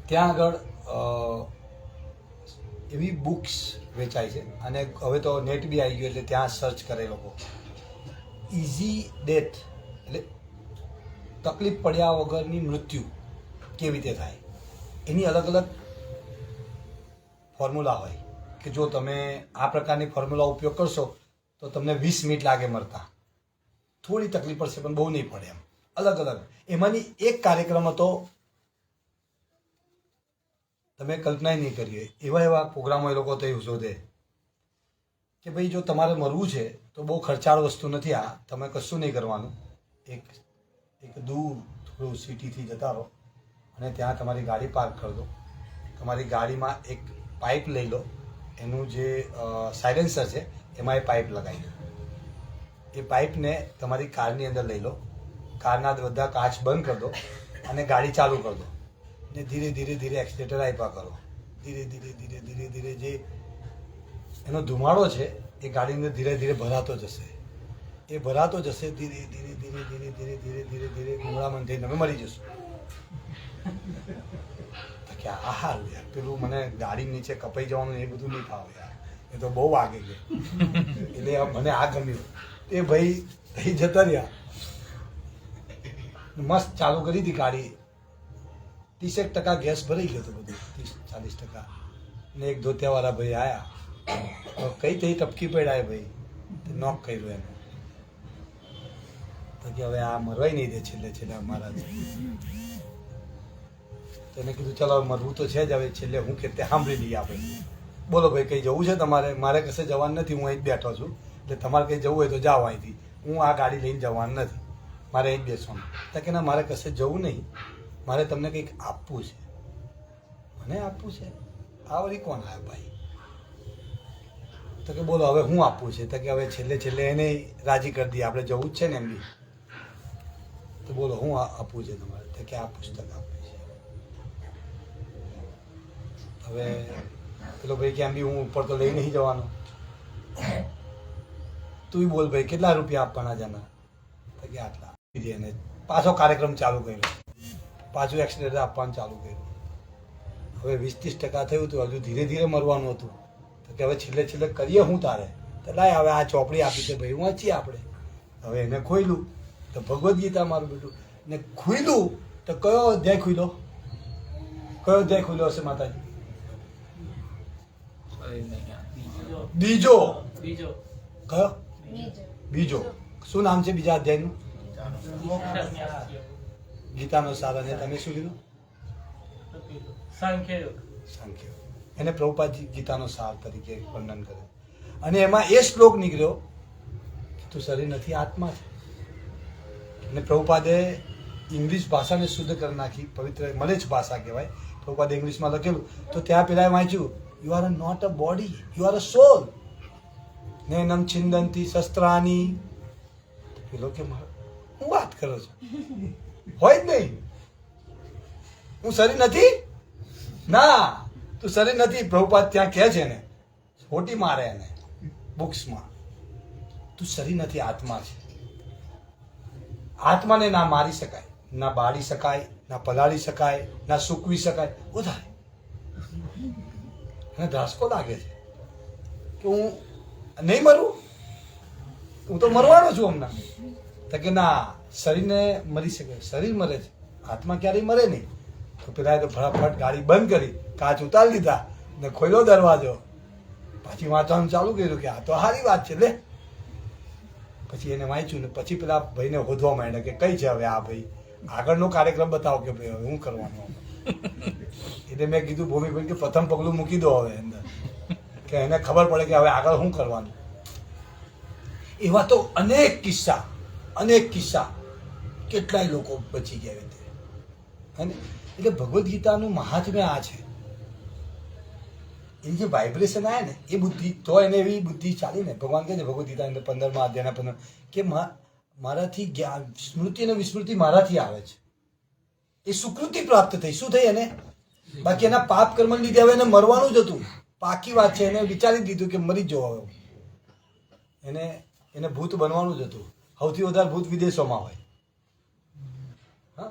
Speaker 2: ત્યાં આગળ એવી બુક્સ વેચાય છે. અને હવે તો નેટ બી આવી ગયું એટલે ત્યાં સર્ચ કરે લોકો. ઇઝી ડેથ એટલે તકલીફ પડ્યા વગરની મૃત્યુ કેવી રીતે થાય, એની અલગ અલગ ફોર્મ્યુલા હોય કે જો તમે આ પ્રકારની ફોર્મ્યુલા ઉપયોગ કરશો તો તમને 20 મિનિટ લાગે મરતા. થોડી તકલીફ પડશે પણ બહુ નહીં પડે. એમ અલગ અલગ. એમાંની એક કાર્યક્રમ હતો, તમે કલ્પના નહીં કરીએ એવા એવા પ્રોગ્રામો એ લોકો તો એવું શોધે કે ભાઈ જો તમારે મરવું છે તો બહુ ખર્ચાળ વસ્તુ નથી આ, તમે કશું નહીં કરવાનું. એક દૂર થોડું સિટીથી જતા રહો અને ત્યાં તમારી ગાડી પાર્ક કરી દો. તમારી ગાડીમાં એક પાઇપ લઈ લો, એનું જે સાયલેન્સર છે એમાં એ પાઇપ લગાવી દો. એ પાઇપને તમારી કારની અંદર લઈ લો, કારના બધા કાચ બંધ કરી દો અને ગાડી ચાલુ કરી દો. ને ધીરે ધીરે ધીરે એક્સિલેટર આપ્યા કરો. ધીરે ધીરે ધીરે ધીરે ધીરે જે એનો ધુમાડો છે એ ગાડીની અંદર ધીરે ધીરે ભરાતો જશે. એ ભરાતો જશે, ધીરે ધીરે ધીરે ધીરે ધીરે ધીરે ધીરે ધીરે ગુંગળામણ થઈને તમે મરી જશો. તો કે આ હારું યાર, પેલું મને ગાડી નીચે કપાઈ જવાનું એ બધું નહીં ફાવે યાર, એ તો બહુ વાગે છે. એટલે મને આ ગમ્યું. એ ભાઈ અહીં જતા રહ્યા, મસ્ત ચાલુ કરી હતી ગાડી. 30% ગેસ ભરાઈ ગયો હતો, બધું 30-40%. ને એક ધોતિયાવાળા ભાઈ આવ્યા, કઈ થઈ ટપકી પડ્યા ભાઈ, નોક કર્યું એને. તો કે હવે આ મરવાય નહીં દે છેલ્લે છેલ્લે અમારા. તો એને કીધું ચાલો મરવું તો છે જ, હવે છેલ્લે હું કે તે સાંભળી લઈએ આપણે. બોલો ભાઈ કંઈ જવું છે તમારે? મારે કશે જવાનું નથી, હું અહીં જ બેઠો છું. એટલે તમારે કંઈ જવું હોય તો જાઓ અહીંથી, હું આ ગાડી લઈને જવાનું નથી, મારે અહીં જ બેસવાનું. તો કે ના મારે કશે જવું નહીં, મારે તમને કંઈક આપવું છે. મને આપવું છે? આ વળી કોણ આવ્યા ભાઈ? તો કે બોલો હવે હું આપવું છે? તો કે હવે છેલ્લે છેલ્લે એને રાજી કરી દઈએ, આપણે જવું જ છે ને એમ બી. તો બોલો હું આપવું છે તમારે? તો કે આ પુસ્તક આપવું છે. હવે પેલો ભાઈ કે એમ બી હું ઉપર તો લઈ નહીં જવાનો, તું બોલ ભાઈ કેટલા રૂપિયા આપવાના જના? તો કે આટલા. એને પાછો કાર્યક્રમ ચાલુ કર્યો, પાછું એક્સિડન્ટ આપવાનું ચાલુ કર્યું. હવે 20-30% થયું હતું, હજુ ધીરે ધીરે મરવાનું હતું. તો કે હવે છેલ્લે છેલ્લે કરીએ હું તારે? તો લાય હવે આ ચોપડી આપી છે ભાઈ, વાંચીએ આપણે. હવે એને ખોલ્યું તો ભગવદ્ ગીતા મારું બેટું, ને ખુલ્યું તો કયો અધ્યાય ખુલ્યો? કયો અધ્યાય ખુલ્યો હશે માતાજી? બીજો. કયો? બીજો. શું નામ છે બીજા અધ્યાયનું? ગીતાનો સાર. અને તમે શું કીધું? સાંખ્ય. એને પ્રભુપાદજી ગીતાનો સાર તરીકે વર્ણન કરે. અને એમાં એ શ્લોક નીકળ્યો કે તું શરીર નથી, આત્મા છે. અને પ્રભુપાદે ઇંગ્લિશ ભાષાને શુદ્ધ કરી નાખી, પવિત્ર મલેચ્છ ભાષા કહેવાય. પ્રભુપાદે ઇંગ્લિશમાં લખેલું તો ત્યાં પેલા વાંચ્યું, you are not a body, you are a soul. નૈનમ છિંદંતી શસ્ત્રાની. પેલો કે હું વાત કરો છો? હોય જ નહીં. હું શરીર નથી? ના, તું શરીર નથી. પ્રભુપાદ ત્યાં કહે છે ને, ખોટી મારે એને બુક્સમાં, તું શરીર નથી, આત્મા છે. આત્માને ના મારી શકાય, ના બાળી શકાય, ના પલાળી શકાય, ના સૂકવી શકાય. વધારે એને ધ્રાસકો લાગે છે કે હું નહીં મરું, હું તો મરવાનો છું હમણાં. તો કે ના, શરીરને મરી શકે, શરીર મરે છે, આત્મા ક્યારેય મરે નહીં. તો પેલા તો ફટાફટ ગાડી બંધ કરી, કાચ ઉતારી લીધા ને ખોલ્યો દરવાજો. પછી વાંચવાનું ચાલુ કર્યું કે આ તો સારી વાત છે લે. પછી એને વાંચ્યું ને પછી પેલા ભાઈને હોદવા માંડ્યા કે કઈ છે હવે આ ભાઈ, આગળનો કાર્યક્રમ બતાવો કે ભાઈ હવે હું કરવાનું. એટલે મેં કીધું ભૂમિભાઈ કે પ્રથમ પગલું મૂકી દો હવે અંદર, કે એને ખબર પડે કે હવે આગળ શું કરવાનું. એવા તો અનેક કિસ્સા અનેક કિસ્સા, કેટલાય લોકો બચી ગયા એવી રીતે. અને એટલે ભગવદ્ ગીતાનું મહાત્મ્ય આ છે. એ જે વાઇબ્રેશન આવે ને એ બુદ્ધિ, તો એને એવી બુદ્ધિ ચાલી ને. ભગવાન કહે છે ભગવદ્ ગીતા 15મા અધ્યાયના 15 કે મારાથી જ્ઞાન, સ્મૃતિ અને વિસ્મૃતિ મારાથી આવે છે. એ સુકૃતિ પ્રાપ્ત થઈ. શું થઈ એને? બાકી એના પાપ કર્મ લીધે હવે એને મરવાનું જ હતું. પાકી વાત છે. એને વિચારી દીધું કે મરી જ જવું હવે. એને ભૂત બનવાનું જ હતું. સૌથી વધારે ભૂત વિદેશોમાં હોય. હા,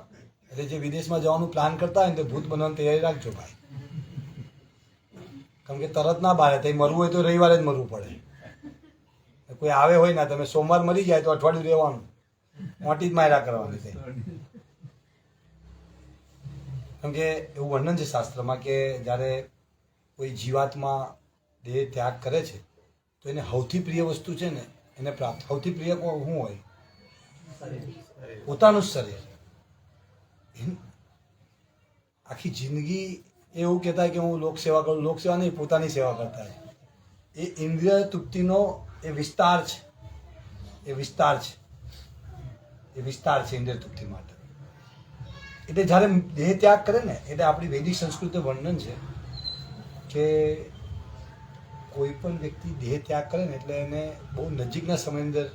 Speaker 2: એટલે જે વિદેશમાં જવાનું પ્લાન કરતા હોય ને તો ભૂત બનવાની તૈયારી રાખજો ભાઈ. કારણ કે તરત ના બારે તો મરવું હોય તો રવિવારે જ મરવું પડે. કોઈ આવે હોય ના, તમે સોમવાર મરી જાય તો અઠવાડિયું રહેવાનું, મોટી જ માયરા કરવાની છે. કેમ કે એવું વર્ણન છે શાસ્ત્રમાં કે જ્યારે કોઈ જીવાત્મા દેહ ત્યાગ કરે છે તો એને સૌથી પ્રિય વસ્તુ છે ને એને પ્રાપ્ત. સૌથી પ્રિય શું હોય? પોતાનું જ શરીર. આખી જિંદગી એવું કહેતા કે હું લોક સેવા કરું. લોક સેવા નહીં, પોતાની સેવા કરતા હોય. એ ઇન્દ્રિય તૃપ્તિનો એ વિસ્તાર છે. એ વિસ્તાર છે. એ વિસ્તાર છે ઇન્દ્રિય તૃપ્તિ માટે. એટલે જ્યારે દેહ ત્યાગ કરે ને, એટલે આપણી વૈદિક સંસ્કૃતિ વર્ણન છે કે કોઈ પણ વ્યક્તિ દેહ ત્યાગ કરે ને એટલે એને બહુ નજીકના સમયની અંદર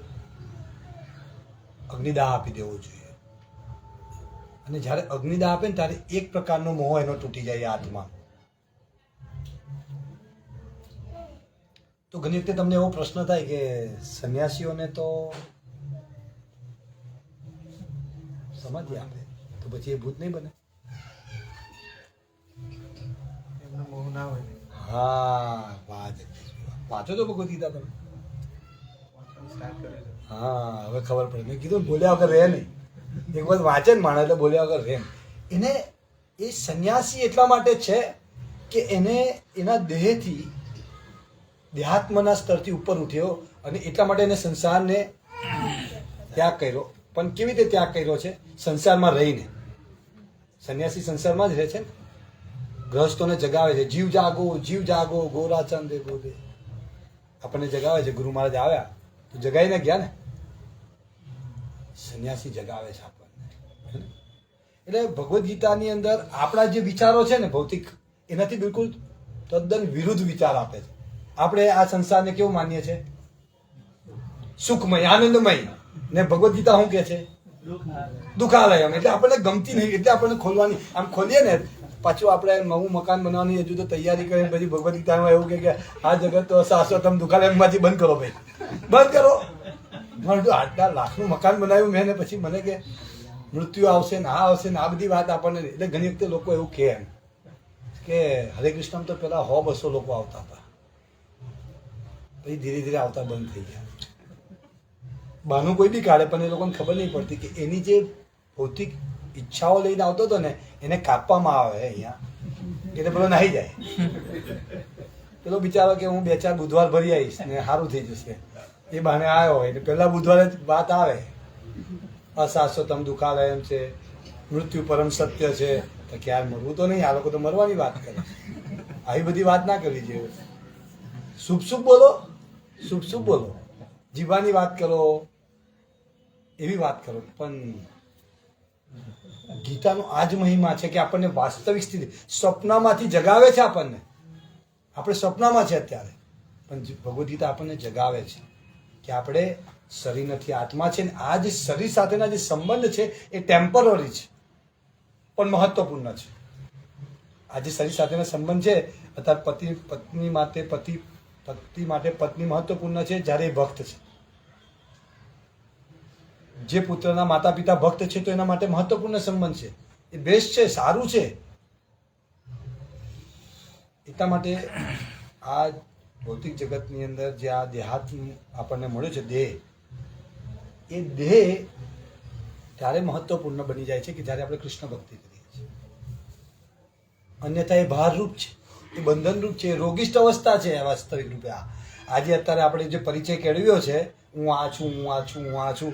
Speaker 2: અગ્નિદાહ આપી દેવો જોઈએ. અને જ્યારે અગ્નિદાહ આપે ને ત્યારે એક પ્રકારનો મોહ એનો તૂટી જાય આત્મા. તો ઘણી વખતે તમને એવો પ્રશ્ન થાય કે સંન્યાસીઓને તો સમાધિ આપે તો પછી એ ભૂત નહીં બને? હા, વાંચો તો ભગવદ્ ગીતા તમે. હા, હવે ખબર પડે. મેં કીધું બોલ્યા વગર રહે નહીં. એક વખત વાંચે ને માણસ એટલે બોલ્યા વગર રહે. એને એ સંન્યાસી એટલા માટે છે કે એને એના દેહથી, દેહાત્મના સ્તરથી ઉપર ઉઠ્યો અને એટલા માટે એને સંસારને ત્યાગ કર્યો. પણ કેવી રીતે ત્યાગ કર્યો છે? સંસારમાં રહીને. સંન્યાસી સંસારમાં જ રહે છે ને. ગ્રહસ્થોને જગાવે છે, જીવ જાગો, જીવ જાગો, ગોરાચંદ ગોદે. આપણને જગાવે છે. ગુરુ મહારાજ આવ્યા તો જગાઈને ગયા ને. સંન્યાસી જગાવે છે આપણને. એટલે ભગવદ્ ગીતાની અંદર આપણા જે વિચારો છે ને ભૌતિક, એનાથી બિલકુલ તદ્દન વિરુદ્ધ વિચાર આપે છે. આપણે આ સંસારને કેવું માનીએ છીએ? સુખમય, આનંદમય. ને ભગવદ્ ગીતા શું કે છે? દુઃખાલય. એટલે આપણને ગમતી નહીં, એટલે આપણને ખોલવાની. આમ ખોલીએ ને પાછું આપણે નવું મકાન બનાવવાની હજુ તો તૈયારી કરીને પછી ભગવદ્ ગીતામાં એવું કે આ જગત તો શાશ્વતમ દુઃખાલયમાંથી બંધ કરો ભાઈ, બંધ કરો. આટલા લાખનું મકાન બનાવ્યું મેં, ને પછી મને કે મૃત્યુ આવશે ને આ આવશે ને આ બધી વાત આપણને. એટલે ઘણી વખતે લોકો એવું કહે એમ કે હરે કૃષ્ણ તો પેલા 100-200 લોકો આવતા હતા, પછી ધીરે ધીરે આવતા બંધ થઈ ગયા. બહાનું કોઈ બી કાઢે પણ એ લોકોને ખબર નહીં પડતી કે એની જે ભૌતિક ઈચ્છાઓ લઈને આવતો હતો ને એને કાપવામાં આવે અહીંયા. એટલે પેલો નાહી જાય. પેલો બિચારો કે હું 2-4 બુધવાર ભરી આવીશ ને સારું થઈ જશે, એ બહાને આવ્યો હોય. એટલે પહેલા બુધવારે વાત આવે, અશાશ્વતમ દુઃખાલયમ છે, મૃત્યુ પરમ સત્ય છે. તો ક્યારે મરવું તો નહીં, આ લોકો તો મરવાની વાત કરે. આવી બધી વાત ના કરવી જોઈએ. શુભ શુભ બોલો, શુભ શુભ બોલો, જીવવાની વાત કરો, એવી વાત કરો. પણ ગીતાનો આ જ મહિમા છે કે આપણને વાસ્તવિક સ્થિતિ સ્વપ્નમાંથી જગાવે છે. આપણને, આપણે સ્વપ્નમાં છે અત્યારે, પણ ભગવદ્ ગીતા આપણને જગાવે છે કે આપણે શરીર નથી, આત્મા છે. ને આ જે શરીર સાથેના જે સંબંધ છે એ ટેમ્પરરી છે પણ મહત્વપૂર્ણ છે. આ જે શરીર સાથેના સંબંધ છે અત્યારે પત્ની માટે પત્ની મહત્વપૂર્ણ છે જ્યારે એ ભક્ત છે. જે પુત્રના માતા પિતા ભક્ત છે તો એના માટે મહત્વપૂર્ણ સંબંધ છે, એ બેસ્ટ છે, સારું છે. એટલા માટે આ ભૌતિક જગતની અંદર જે આ દેહાત્મ આપણને મળ્યો છે દેહ, એ દેહ ત્યારે મહત્વપૂર્ણ બની જાય છે કે જ્યારે આપણે કૃષ્ણ ભક્તિ કરીએ છીએ. અન્યથા એ ભારરૂપ છે, એ બંધનરૂપ છે, એ રોગિષ્ઠ અવસ્થા છે. વાસ્તવિક રૂપે આજે અત્યારે આપણે જે પરિચય કેળવ્યો છે, હું આ છું, હું આ છું, હું આ છું,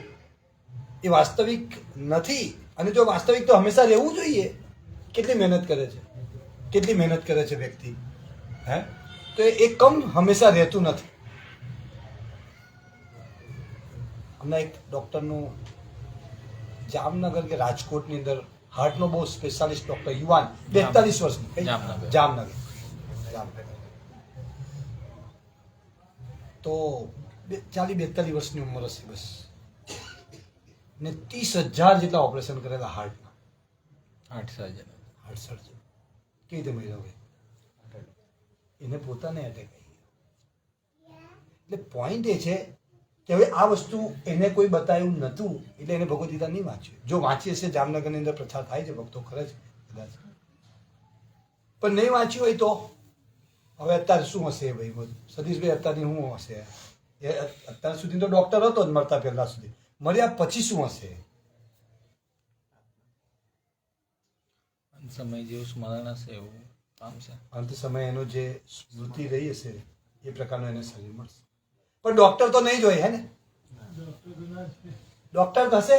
Speaker 2: એ વાસ્તવિક નથી. અને જો વાસ્તવિક તો હંમેશા રહેવું જોઈએ. કેટલી મહેનત કરે છે, કેટલી મહેનત કરે છે વ્યક્તિ, હે? તો એ કમ હંમેશા રહેતું નથી. હમણાં એક ડૉક્ટરનું જામનગર કે રાજકોટની અંદર હાર્ટનો બહુ સ્પેશિયાલિસ્ટ ડૉક્ટર યુવાન 42 વર્ષની જામનગર તો 42 વર્ષની ઉંમર હશે બસ ને 30,000 જેટલા ઓપરેશન કરેલા હાર્ટના હાર્ટ સર્જન કેવી રીતે મર્યો ભાઈ એને પોતાને એટેક આવી ગયો એટલે પોઈન્ટ એ છે કે હવે આ વસ્તુ એને કોઈ બતાવ્યું નહોતું એટલે એને ભગવદ ગીતા નહીં વાંચ્યું જો વાંચી હશે જામનગરની અંદર પ્રચાર થાય છે ભક્તો ખરે છે કદાચ પણ નહીં વાંચ્યું હોય તો હવે અત્યારે શું હશે ભાઈ બધું સતીશભાઈ અત્યારની શું હશે એ અત્યાર સુધી તો ડૉક્ટર હતો જ મરતા પહેલા સુધી મર્યા પછી શું હશે
Speaker 4: સમય જેવું સ્મરણ હશે એવું પામશે
Speaker 2: અંત સમય એનો જે સ્મૃતિ રહી હશે એ પ્રકારનું એને શરીર મળશે પણ ડૉક્ટર તો નહીં જ હોય હે ને ડૉક્ટર થશે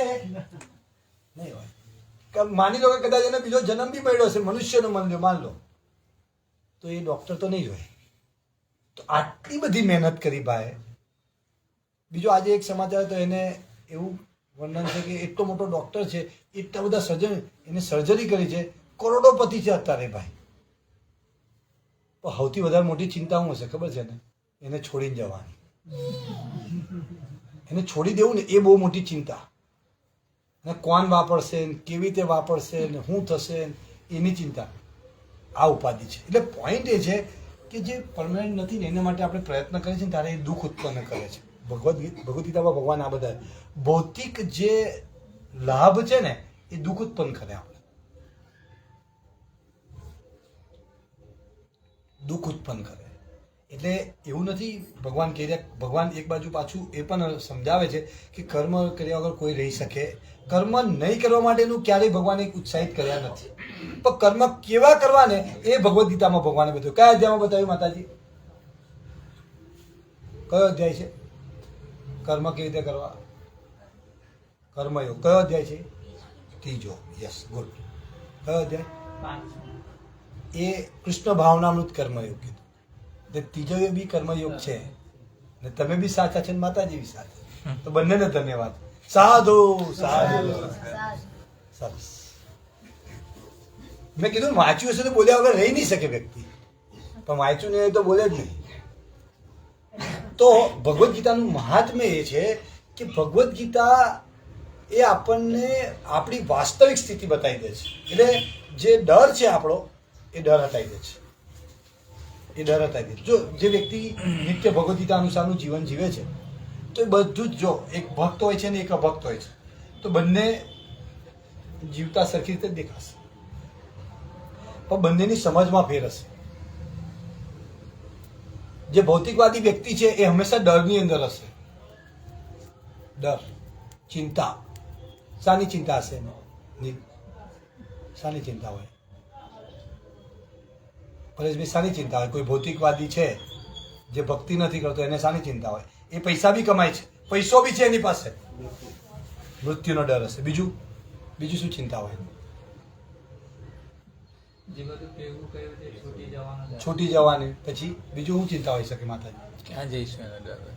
Speaker 2: નહીં હોય માની લો કે કદાચ એને બીજો જન્મ બી મળ્યો હશે મનુષ્યનો માન લો તો એ ડૉક્ટર તો નહીં જ હોય તો આટલી બધી મહેનત કરી ભાઈ બીજો આજે એક સમાચાર તો એને એવું વર્ણન છે કે એટલો મોટો ડૉક્ટર છે એટલા બધા સર્જન એને સર્જરી કરી છે કરોડોપતિ છે અત્યારે ભાઈ પણ સૌથી વધારે મોટી ચિંતા શું હશે ખબર છે ને એને છોડીને જવાની એને છોડી દેવું ને એ બહુ મોટી ચિંતા ને કોણ વાપરશે ને કેવી રીતે વાપરશે ને શું થશે એની ચિંતા આ ઉપાધિ છે એટલે પોઈન્ટ એ છે કે જે પરમાનન્ટ નથી ને એના માટે આપણે પ્રયત્ન કરીએ છીએ ને ત્યારે એ દુઃખ ઉત્પન્ન કરે છે ભગવદ ગીતામાં ભગવાન આ બધા ભૌતિક જે લાભ છે ને એ દુઃખ ઉત્પન્ન કરે આપણે દુઃખ ઉત્પન્ન કરે એટલે એવું નથી ભગવાન કહી રહ્યા ભગવાન એક બાજુ પાછું એ પણ સમજાવે છે કે કર્મ કર્યા વગર કોઈ રહી શકે કર્મ નહીં કરવા માટેનું ક્યારેય ભગવાને ઉત્સાહિત કર્યા નથી પણ કર્મ કેવા કરવા ને એ ભગવદ ગીતામાં ભગવાને બતાવ્યું કયા અધ્યાયમાં બતાવ્યું માતાજી કયો અધ્યાય છે કર્મ કેવી રીતે કરવા કર્મયોગ કયો અધ્યાય છે ત્રીજો યસ ગુડ કયો અધ્યાય એ કૃષ્ણ ભાવનામૃત કર્મયોગ કીધું ને ત્રીજો એ બી કર્મયોગ છે ને તમે બી સાચા છે ને માતાજી બી સાચા તો બંનેને ધન્યવાદ સાધુ સાધુ સરસ મેં કીધું વાંચ્યું હશે તો બોલ્યા વગર રહી નહીં શકે વ્યક્તિ પણ વાંચ્યું નહીં તો બોલે જ નહીં તો ભગવદ્ ગીતાનું મહાત્મ્ય એ છે કે ભગવદ્ ગીતા એ આપણને આપણી વાસ્તવિક સ્થિતિ બતાવી દે છે એટલે જે ડર છે આપણો એ ડર હટાવી દે છે એ ડર હટાવી દે જો જે વ્યક્તિ નિત્ય ભગવદ્ ગીતા અનુસારનું જીવન જીવે છે તો એ બધું જ જો એક ભક્ત હોય છે ને એક અભક્ત હોય છે તો બંને જીવતા સરખી રીતે જ દેખાશે પણ બંનેની સમજમાં ફેર હશે જે ભૌતિકવાદી વ્યક્તિ છે એ હંમેશા ડરની અંદર હશે ડર ચિંતા શાની ચિંતા હશે શાની ચિંતા હોય પરેશભાઈ શાની ચિંતા હોય કોઈ ભૌતિકવાદી છે જે ભક્તિ નથી કરતો એને શાની ચિંતા હોય એ પૈસા બી કમાય છે પૈસો બી છે એની પાસે મૃત્યુનો ડર હશે બીજું શું ચિંતા હોય છૂટી જવાની પછી બીજું શું ચિંતા હોઈ શકે માતાજી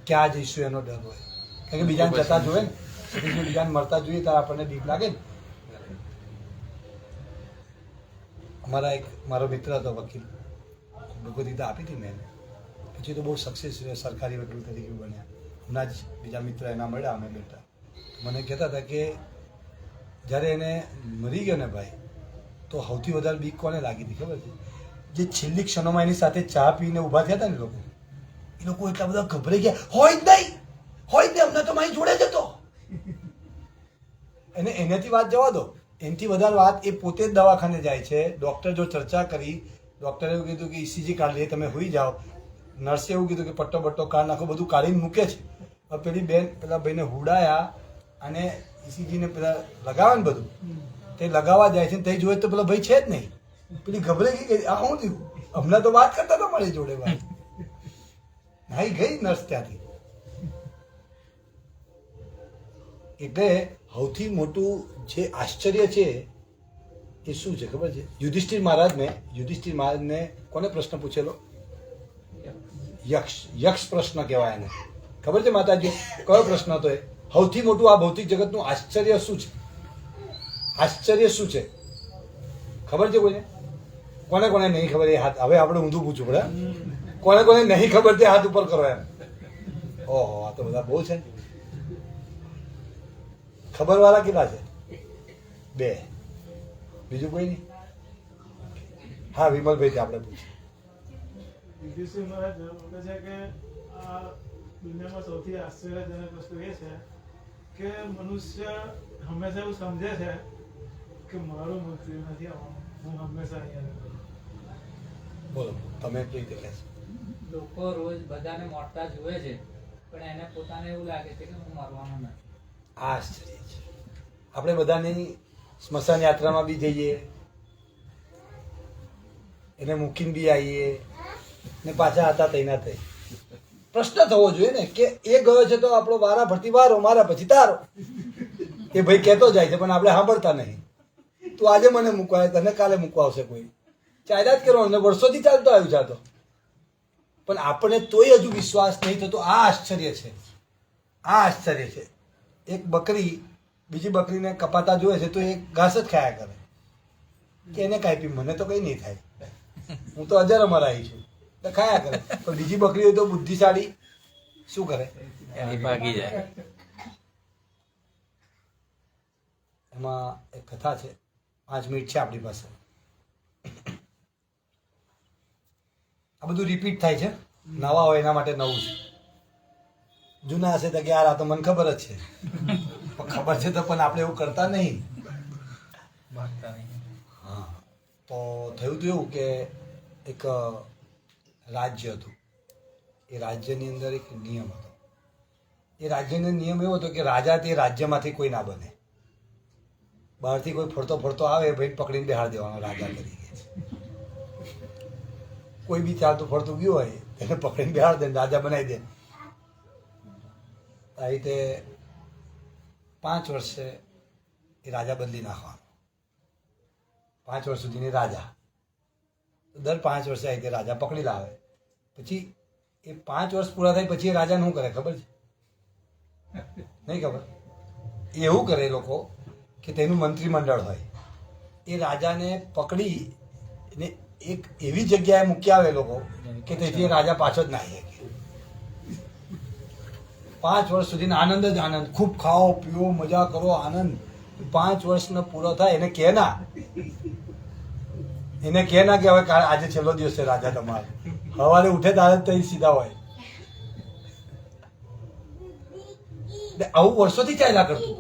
Speaker 4: ક્યાં જઈશું એનો ડર હોય
Speaker 2: એનો ડર હોય કારણ કે બીજાને જતા જોઈએ ને બીજાને મરતા જોઈએ ત્યારે આપણને બીક લાગે ને મારો મિત્ર હતો વકીલ ભગવદ ગીતા આપી હતી મેં પછી તો બહુ સક્સેસ સરકારી વકીલ તરીકે બન્યા હમણાં જ બીજા મિત્ર એના મળ્યા અમે બેઠા મને કહેતા હતા કે જ્યારે એને મરી ગયો ને ભાઈ તો સૌથી વધારે બીક કોને લાગી હતી ખબર છે જે છેલ્લી ક્ષણોમાં એની સાથે ચા પીને ઊભા થયા હતા ને એ લોકો એટલા બધા ગભરાઈ ગયા હોય જ નહીં અમને તો મારી જોડે જ હતો એનાથી વાત જવા દો એનાથી વધારે વાત એ પોતે જ દવાખાને જાય છે ડૉક્ટર જો ચર્ચા કરી ડૉક્ટરે એવું કીધું કે ECG કાઢી લે તમે હોઈ જાઓ નર્સે એવું કીધું કે પટ્ટો બટ્ટો કાઢ નાખો બધું કાઢીને મૂકે છે હવે પેલા ભાઈને હુડાયા અને ECG ને પેલા લગાવે ને બધું તે લગાવવા જાય છે તે જોયે તો પેલા ભાઈ છે જ નહીં પેલી ગભરાઈ ગઈ આ શું થયું હમણાં તો વાત કરતા હતા મારી જોડે ભાઈ નાઈ ગઈ નર્સ ત્યાંથી એટલે સૌથી મોટું જે આશ્ચર્ય છે એ શું છે ખબર છે યુધિષ્ઠિર મહારાજને કોને પ્રશ્ન પૂછેલો યક્ષ પ્રશ્ન કહેવાય એને ખબર છે માતાજી કયો પ્રશ્ન હતો એ સૌથી મોટું આ ભૌતિક જગતનું આશ્ચર્ય શું છે? આશ્ચર્ય શું છે ખબર છે કોઈને? કોને કોને નહીં ખબર એ હાથ, હવે આપણે ઊંધું પૂછવું પડે. કોને કોને નહીં ખબર તે હાથ ઉપર કરો એમ. ઓહો, આ તો બધા બહુ છે. ખબર વાળા કેટલા છે? 2. બીજું કોઈ નહીં? હા, વિમલભાઈ આપણે પૂછીએ.
Speaker 3: યુધિષ્ઠિર મહારાજ કહે છે કે આ દુનિયામાં સૌથી આશ્ચર્યજનક વસ્તુ એ છે કે મનુષ્ય હંમેશા એવું સમજે છે કે મારું મૃત્યુ નથી આવવાનું, હું હંમેશા અહીંયા રહું.
Speaker 2: બોલો, તમે કઈ રીતે કહેશો?
Speaker 1: લોકો રોજ બધાને મોટતા જુએ છે, પણ એને પોતાને એવું લાગે છે કે હું મરવાનો નથી.
Speaker 2: આ આશ્ચર્ય છે. આપણે બધાની સ્મશાન યાત્રામાં બી જઈએ, એને મૂકીને બી આવીએ ને પાછા હતા તૈના થઈ. પ્રશ્ન થવો જોઈએ ને કે એ ગયો છે તો આપણો વારા ફરતી વારો, મારા પછી તારો. એ ભાઈ કહેતો જાય છે પણ આપણે સાંભળતા નહીં. તું આજે મને મૂકવાય, તને કાલે મૂકવા આવશે કોઈ. ચાલ્યા જ કરવાનું, વર્ષોથી ચાલતો આવ્યું છે આ તો. પણ આપણે તોય હજુ વિશ્વાસ નહીં થતો. આ આશ્ચર્ય છે, આ આશ્ચર્ય છે. એક બકરી બીજી બકરીને કપાતા જોવે છે તો એ ઘાસ જ ખાયા કરે કે એને કાંઈ મને તો કંઈ નહીં થાય, હું તો અજર અમર આવી છું, તો ખાયા કરે. પણ બીજી બકરીઓ તો બુદ્ધિશાળી શું કરે?
Speaker 4: એની ભાગી જાય.
Speaker 2: એમાં એક કથા છે, 5 મિનિટ છે આપણી પાસે. આ બધું રિપીટ થાય છે. નવા હોય એના માટે નવું છે. જૂના હશે તો કે યાર આ તો મને ખબર જ છે, પણ ખબર છે તો પણ આપણે એવું કરતા નહીં.
Speaker 4: ભાગતા નહીં.
Speaker 2: હા, તો થયું હતું એવું કે એક રાજ્ય હતું. એ રાજ્યની અંદર એક નિયમ હતો. એ રાજ્યનો નિયમ એવો હતો કે રાજા તે રાજ્યમાંથી કોઈ ના બને. બહારથી કોઈ ફરતો ફરતો આવે ભાઈ પકડીને બેહાડ દેવાનો રાજા તરીકે. કોઈ બી ચાલતું ફરતું ગયું હોય એને પકડીને બેહાડ દે, રાજા બનાવી દે. આ રીતે 5 વર્ષે એ રાજા બદલી નાખવાનો. 5 વર્ષ સુધીની રાજા. દર 5 વર્ષે આ રીતે રાજા પકડી લાવે. પછી એ 5 વર્ષ પૂરા થાય પછી એ રાજાને શું કરે ખબર છે? નહીં ખબર? એવું કરે એ લોકો કે તેનું મંત્રીમંડળ હોય, એ રાજાને પકડી ને એક એવી જગ્યાએ મૂકી આવે લોકો કે તેથી એ રાજા પાછો જ ના આવી શકે. 5 વર્ષ સુધી આનંદ જ આનંદ, ખૂબ ખાઓ પીઓ મજા કરો આનંદ. 5 વર્ષનો પૂરો થાય એને કહે ના કે હવે આજે છેલ્લો દિવસ છે રાજા તમારે, સવારે ઉઠે ત્યારે જ સીધા હોય. આવું વર્ષોથી ચાલ્યા કરતું.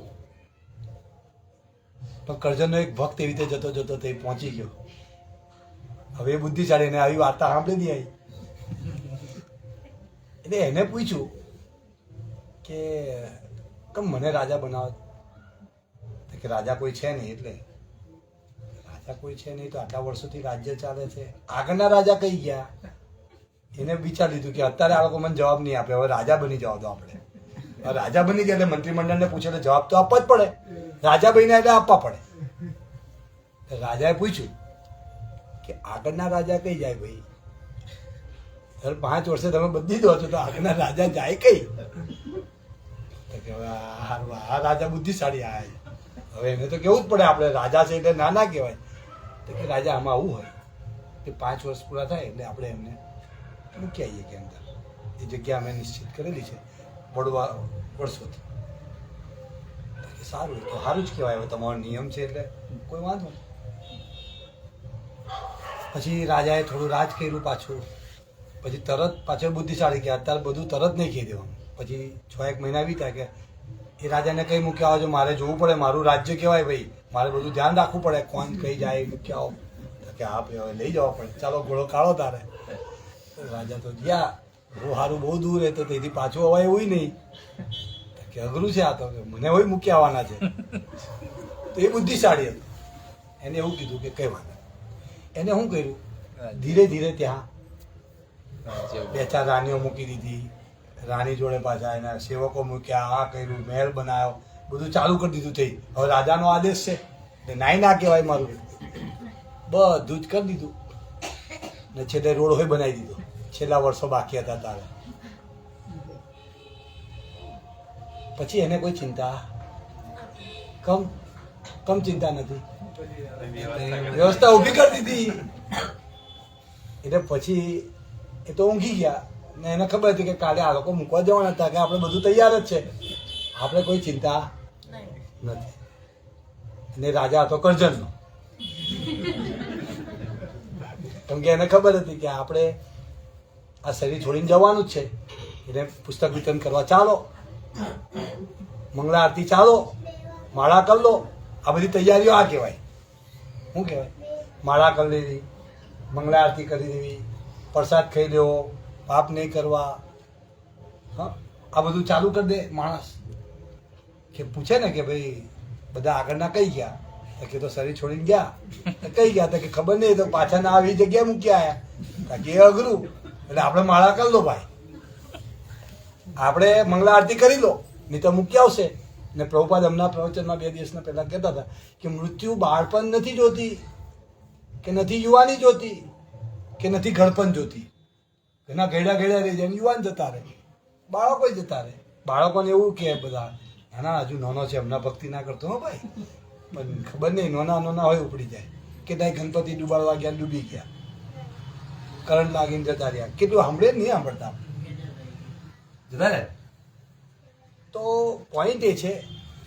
Speaker 2: પણ કરજણનો એક ભક્ત એવી રીતે જતો જતો તે પહોંચી ગયો. હવે એ બુદ્ધિશાળી એને આવી વાર્તા સાંભળી નહીં આવી. એટલે એને પૂછ્યું કે કેમ મને રાજા બનાવો? કે રાજા કોઈ છે નહીં. એટલે રાજા કોઈ છે નહીં તો આટલા વર્ષોથી રાજ્ય ચાલે છે, આગળના રાજા કઈ ગયા? એને વિચાર લીધું કે અત્યારે આ લોકો મને જવાબ નહીં આપે, હવે રાજા બની જાવ તો આપણે. રાજા બની ગયા એટલે મંત્રીમંડળને પૂછે એટલે જવાબ તો આપવા જ પડે. રાજા બન્યા એટલે આપવા પડે. રાજાએ પૂછ્યું કે આગળના રાજા કઈ જાય ભાઈ? 5 વર્ષે તમે બદલી દો છો તો આગળના રાજા જાય કઈ? કે હવે આ રાજા બુદ્ધિશાળી આયા, હવે એને તો કેવું જ પડે આપણે, રાજા છે એટલે ના ના કહેવાય. તો કે રાજા આમાં આવું હોય કે 5 વર્ષ પૂરા થાય એટલે આપણે એમને મૂકી આવીએ કે અંદર એ જગ્યા અમે નિશ્ચિત કરેલી છે વર્ષોથી. સારું, તો સારું જ કહેવાય. હવે તમારો નિયમ છે એટલે કોઈ વાંધો નહીં. પછી રાજાએ થોડું રાજ કર્યું પાછું. પછી તરત પાછળ બુદ્ધિશાળી કે અત્યારે બધું તરત નહીં કહી દેવાનું. પછી 6-1 મહિના વીત્યા કે એ રાજાને કઈ મૂક્યા આવો, મારે જોવું પડે, મારું રાજ્ય કહેવાય ભાઈ, મારે બધું ધ્યાન રાખવું પડે કોણ કઈ જાય મૂક્યા આવો. કે હા ભાઈ હવે લઈ જવા પડે, ચાલો ઘોડો કાઢો તારે. રાજા તો ગયા, બહુ સારું બહુ દૂર એ તો તેથી પાછું અવાય એવું નહીં કે અઘરું છે આ તો, મને હોય મૂકી આવવાના છે. તો એ બુદ્ધિશાળી હતું. એને એવું કીધું કે કઈ વાંધો. એને શું કર્યું, ધીરે ધીરે ત્યાં 2-4 રાણીઓ મૂકી દીધી. રાણી જોડે પાછા એના સેવકો મૂક્યા, આ કર્યું, મહેલ બનાવ્યો, બધું ચાલુ કરી દીધું. થઈ હવે રાજાનો આદેશ છે એટલે નાઈ ના કહેવાય મારું, બધું જ કરી દીધું. ને છેલ્લે રોડ હોય બનાવી દીધો. છેલ્લા વર્ષો બાકી હતા તારે પછી એને કોઈ ચિંતા કમ ચિંતા નથી, વ્યવસ્થા ઊભી કરી દીધી એટલે પછી એ તો ઊંઘી ગયા ને એને ખબર હતી કે કાલે આ લોકો મૂકવા જવાના હતા, કે આપણે બધું તૈયાર જ છે, આપણે કોઈ ચિંતા નથી. અને રાજા હતો કરજણનો, કેમ કે એને ખબર હતી કે આપણે આ શરીર છોડીને જવાનું જ છે, એટલે પુસ્તક વિતરણ કરવા ચાલો, મંગળા આરતી ચાલો, માળા કરી લો, આ બધી તૈયારીઓ આ કહેવાય. શું કહેવાય? માળા કરી લેવી, મંગળા આરતી કરી દેવી, પ્રસાદ ખાઈ લેવો, પાપ નહીં કરવા, હા આ બધું ચાલુ કરી દે માણસ. કે પૂછે ને કે ભાઈ બધા આગળના કઈ ગયા, કે તો શરીર છોડીને ગયા, કઈ ગયા તો કે ખબર નહીં, તો પાછા ના આવી જગ્યાએ મૂકી આવ્યા, કે એ અઘરું, એટલે આપણે માળા કરી લો ભાઈ, આપણે મંગળા આરતી કરી લો, નહીં તો મૂકી આવશે. ને પ્રભુપાદ હમણાં પ્રવચનમાં 2 દિવસના પહેલા કહેતા હતા કે મૃત્યુ બાળપણ નથી જોતી, કે નથી યુવાની જોતી, કે નથી ઘડપણ જોતી. એના ઘેડા ઘેડા રહી જાય, યુવાન જતા રહે, બાળકો જતા રહે. બાળકોને એવું કે બધા નાના હજુ નાનો છે, હમણાં ભક્તિ ના કરતો હો ભાઈ, પણ ખબર નહીં નાના હોય ઉપડી જાય, કે ત્યાં ગણપતિ ડૂબાડવા ગયા, ડૂબી ગયા, કરંટ લાગીને જતા રહ્યા, કેટલું સાંભળે નહીં સાંભળતા જતા રહે. તો પોઈન્ટ એ છે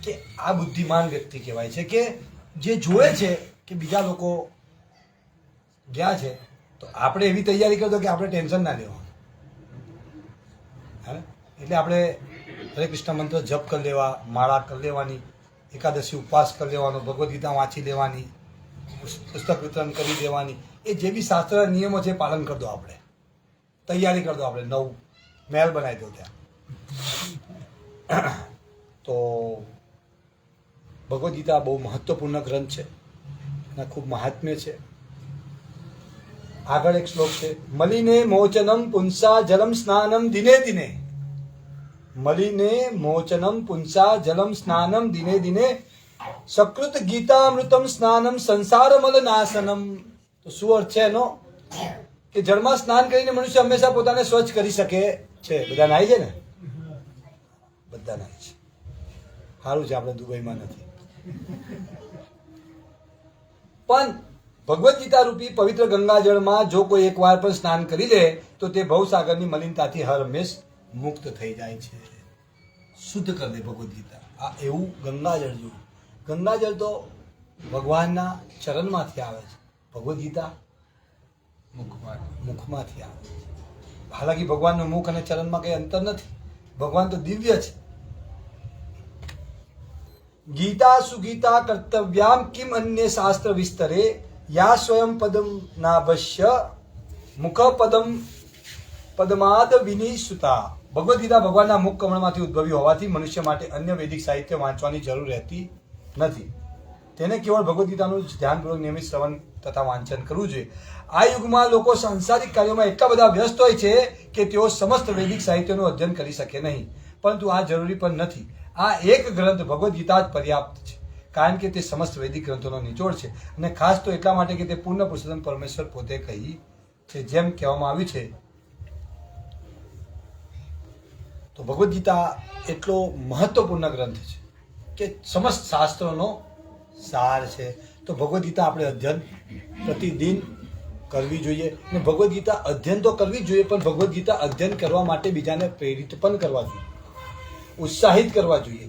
Speaker 2: કે આ બુદ્ધિમાન વ્યક્તિ કહેવાય છે, કે જે જોવે છે કે બીજા લોકો ગયા છે, તો આપણે એવી તૈયારી કરતો કે આપણે ટેન્શન ના લેવાનું. હા, એટલે આપણે હરે કૃષ્ણ મંત્ર જપ કરી લેવા, માળા કરી લેવાની, એકાદશી ઉપવાસ કરી લેવાનો, ભગવદ્ ગીતા વાંચી લેવાની, પુસ્તક વિતરણ કરી દેવાની, એ જે બી શાસ્ત્ર નિયમો છે પાલન કરી દો, આપણે તૈયારી કરી દો, આપણે નવું મહેલ બનાવી દો ત્યાં. તો ભગવદ્ ગીતા બહુ મહત્વપૂર્ણ ગ્રંથ છે અને ખૂબ મહાત્મ્ય છે. આગળ એક શ્લોક છે, મલિને મોચનમ પુંસા જલમ સ્નાનમ દિને દિને. મલિને મોચનમ પુંસા જલમ સ્નાનમ દિને દિને, સકૃત ગીતામૃતમ સ્નાનમ સંસાર મલ નાશનમ. તો શું અર્થ છે એનો? કે જળમાં સ્નાન કરીને મનુષ્ય હંમેશા પોતાને સ્વચ્છ કરી શકે છે. બધા નાય છે ને? બધા નાય છે. સારું છે આપણે દુબઈમાં નથી. પણ ભગવદ્ ગીતા રૂપી પવિત્ર ગંગાજળમાં જો કોઈ એકવાર પણ સ્નાન કરી લે તો તે ભવસાગરની મલિનતાથી હર હંમેશ મુક્ત થઈ જાય છે, શુદ્ધ કરી દે ભગવદ્ ગીતા. આ એવું ગંગાજળ જેવું. ગંગાજળ તો ભગવાનના ચરણમાંથી આવે છે, ભગવદ્ ગીતા મુખમાંથી આવે છે. હાલાકી ભગવાનનું મુખ અને ચરણમાં કઈ અંતર નથી, ભગવાન તો દિવ્ય છે. ગીતા સુગીતા કર્તવ્યામ કિમ અન્ય શાસ્ત્ર વિસ્તરે, યા સ્વયં પદમ નાભશ્ય મુખ પદમાદ વિનિસુતા. ભગવદ્ ગીતા ભગવાનના મુખ કમળમાંથી ઉદ્ભવી હોવાથી મનુષ્ય માટે અન્ય વૈદિક સાહિત્ય વાંચવાની જરૂર રહેતી નથી. તેને કેવળ ભગવદ્ ગીતાનું ધ્યાનપૂર્વક નિયમિત શ્રવણ તથા વાંચન કરવું જોઈએ. આ યુગમાં લોકો સાંસારિક કાર્યોમાં એટલા બધા વ્યસ્ત હોય છે કે તેઓ સમસ્ત વૈદિક સાહિત્યનું અધ્યયન કરી શકે નહીં, પરંતુ આ જરૂરી પણ નથી. આ એક ગ્રંથ ભગવદ્ ગીતા જ પર્યાપ્ત છે, કારણ કે તે સમસ્ત વૈદિક ગ્રંથોનો નિચોડ છે, અને ખાસ તો એટલા માટે કે તે પૂર્ણ પુરુષોત્તમ પરમેશ્વર પોતે કહી છે. જેમ કહેવામાં આવ્યું છે, તો ભગવદ્ ગીતા એટલો મહત્વપૂર્ણ ગ્રંથ છે કે સમસ્ત શાસ્ત્રોનો સાર છે. તો ભગવદ્ ગીતા આપણે અધ્યયન પ્રતિદિન કરવી જોઈએ. અને ભગવદ્ ગીતા અધ્યયન તો કરવી જોઈએ, પણ ભગવદ્ ગીતા અધ્યયન કરવા માટે બીજાને પ્રેરિત પણ કરવા જોઈએ, ઉત્સાહિત કરવા જોઈએ.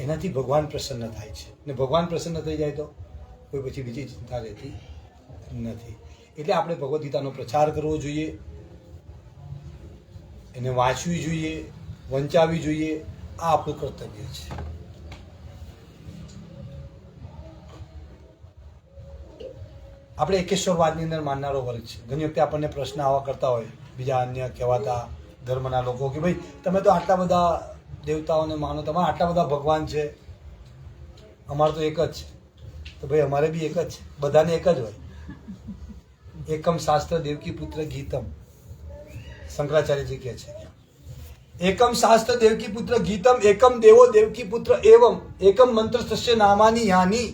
Speaker 2: એનાથી ભગવાન પ્રસન્ન થાય છે, અને ભગવાન પ્રસન્ન થઈ જાય તો કોઈ પછી બીજી ચિંતા રહેતી નથી. એટલે આપણે ભગવદ્ ગીતાનો પ્રચાર કરવો જોઈએ, એને વાંચવી જોઈએ, વંચાવવી જોઈએ. આ આપણું કર્તવ્ય છે. આપણે એકેશ્વરવાદની અંદર માનનારો વર્ગ છે. ઘણી વખતે આપણને પ્રશ્ન આવા કરતા હોય બીજા અન્ય કહેવાતા ધર્મના લોકો કે ભાઈ તમે તો આટલા બધા દેવતાઓને માનો, તમારા આટલા બધા ભગવાન છે, અમારે તો એક જ છે. તો ભાઈ અમારે બી એક જ છે, બધાને એક જ હોય. એકમ શાસ્ત્ર દેવકી પુત્ર ગીતમ, શંકરાચાર્યજી કહે છે. એકમ શાસ્ત્ર દેવકી પુત્ર ગીતમ, એકમ દેવો દેવકી પુત્ર એવમ, એકમ મંત્ર તસ્ય નામાની યાની,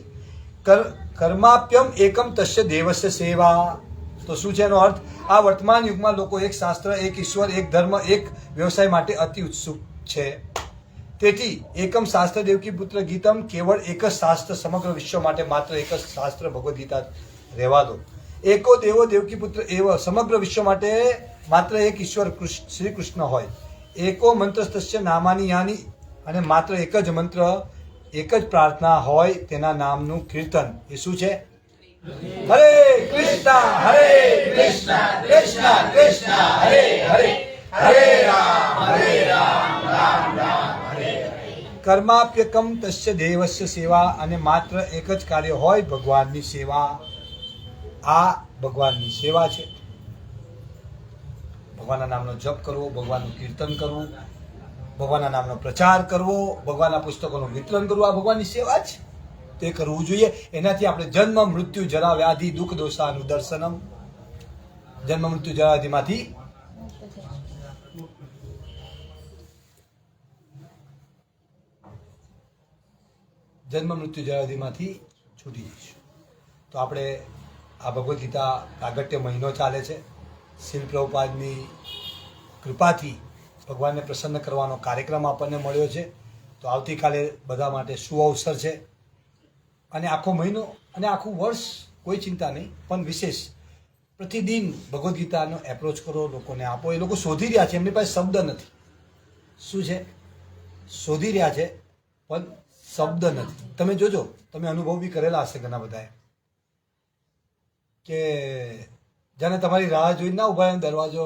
Speaker 2: કર્માપ્યમ એકમ તસ્ય દેવસ્ય સેવા. તો શું છે એનો અર્થ? આ વર્તમાન યુગમાં લોકો એક શાસ્ત્ર, એક ઈશ્વર, એક ધર્મ, એક વ્યવસાય માટે અતિ ઉત્સુક છે. તેથી એકમ શાસ્ત્ર દેવકી પુત્ર ગીતમ કેવળ એક જ શાસ્ત્ર સમગ્ર વિશ્વ માટે માત્ર એક જ શાસ્ત્ર ભગવદ્ ગીતા રહેવા દો. એકો દેવો દેવકી પુત્ર એવ સમગ્ર વિશ્વ માટે માત્ર એક ઈશ્વર શ્રી કૃષ્ણ હોય. એકો મંત્ર તસ્ય નામાની યાની અને માત્ર એક જ મંત્ર એક જ પ્રાર્થના હોય તેના નામનું કીર્તન. એ શું છે? હરે કૃષ્ણ હરે કૃષ્ણ કૃષ્ણ કૃષ્ણ હરે હરે હરે રામ રામ રામ હરે કર્માપ્યકમ તસ્ય દેવસ્ય સેવા અને માત્ર એક જ કાર્ય હોય ભગવાનની સેવા. આ ભગવાનની સેવા છે. ભગવાનના નામનો જપ કરવો, ભગવાનનું કીર્તન કરવું, ભગવાનના નામનો પ્રચાર કરવો, ભગવાનના પુસ્તકોનું વિતરણ કરવું, આ ભગવાનની સેવા છે. તે કરવું જોઈએ. એનાથી આપણે જન્મ મૃત્યુ જરા વ્યાધિ દુઃખ દોષાનું દર્શનમ, જન્મ મૃત્યુ જરાધિમાંથી જન્મ મૃત્યુ જરાધિમાંથી છૂટી જઈશું. તો આપણે આ ભગવદ્ ગીતા પ્રાગટ્ય મહિનો ચાલે છે. શ્રીલ પ્રભુપાદની કૃપાથી ભગવાનને પ્રસન્ન કરવાનો કાર્યક્રમ આપણને મળ્યો છે. તો આવતીકાલે બધા માટે સુઅવસર છે. અને આખો મહિનો અને આખું વર્ષ કોઈ ચિંતા નહીં, પણ વિશેષ પ્રતિદિન ભગવદ્ ગીતાનો એપ્રોચ કરો, લોકોને આપો. એ લોકો શોધી રહ્યા છે, એમની પાસે શબ્દ નથી. શું છે? શોધી રહ્યા છે પણ શબ્દ નથી. તમે જોજો, તમે અનુભવ બી કરેલા હશે ઘણા બધાએ, કે જાણે તમારી રાહ જોઈને ના ઉભા દરવાજો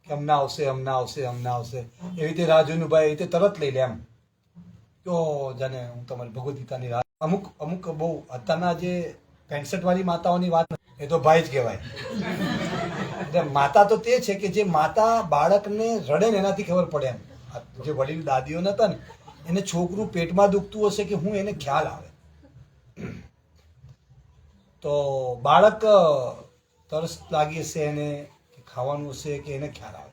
Speaker 2: કે હમણાં આવશે હમણાં આવશે હમણાં આવશે, એવી રીતે રાહ જોઈને ઉભા એવી રીતે તરત લઈ લે એમ. તો જાણે હું તમારી ભગવદ્ ગીતાની રાહ. અમુક બહુ અત્યારના જે 65 વાળી માતાઓની વાત, એ તો ભાઈ જ કહેવાય. એટલે માતા તો તે છે કે જે માતા બાળકને રડે ને એનાથી ખબર પડે એમ. જે વડીલ દાદીઓ નતા ને, એને છોકરું પેટમાં દુખતું હશે કે હું, એને ખ્યાલ આવે. તો બાળક તરસ લાગી હશે એને, કે ખાવાનું હશે કે એને ખ્યાલ આવે.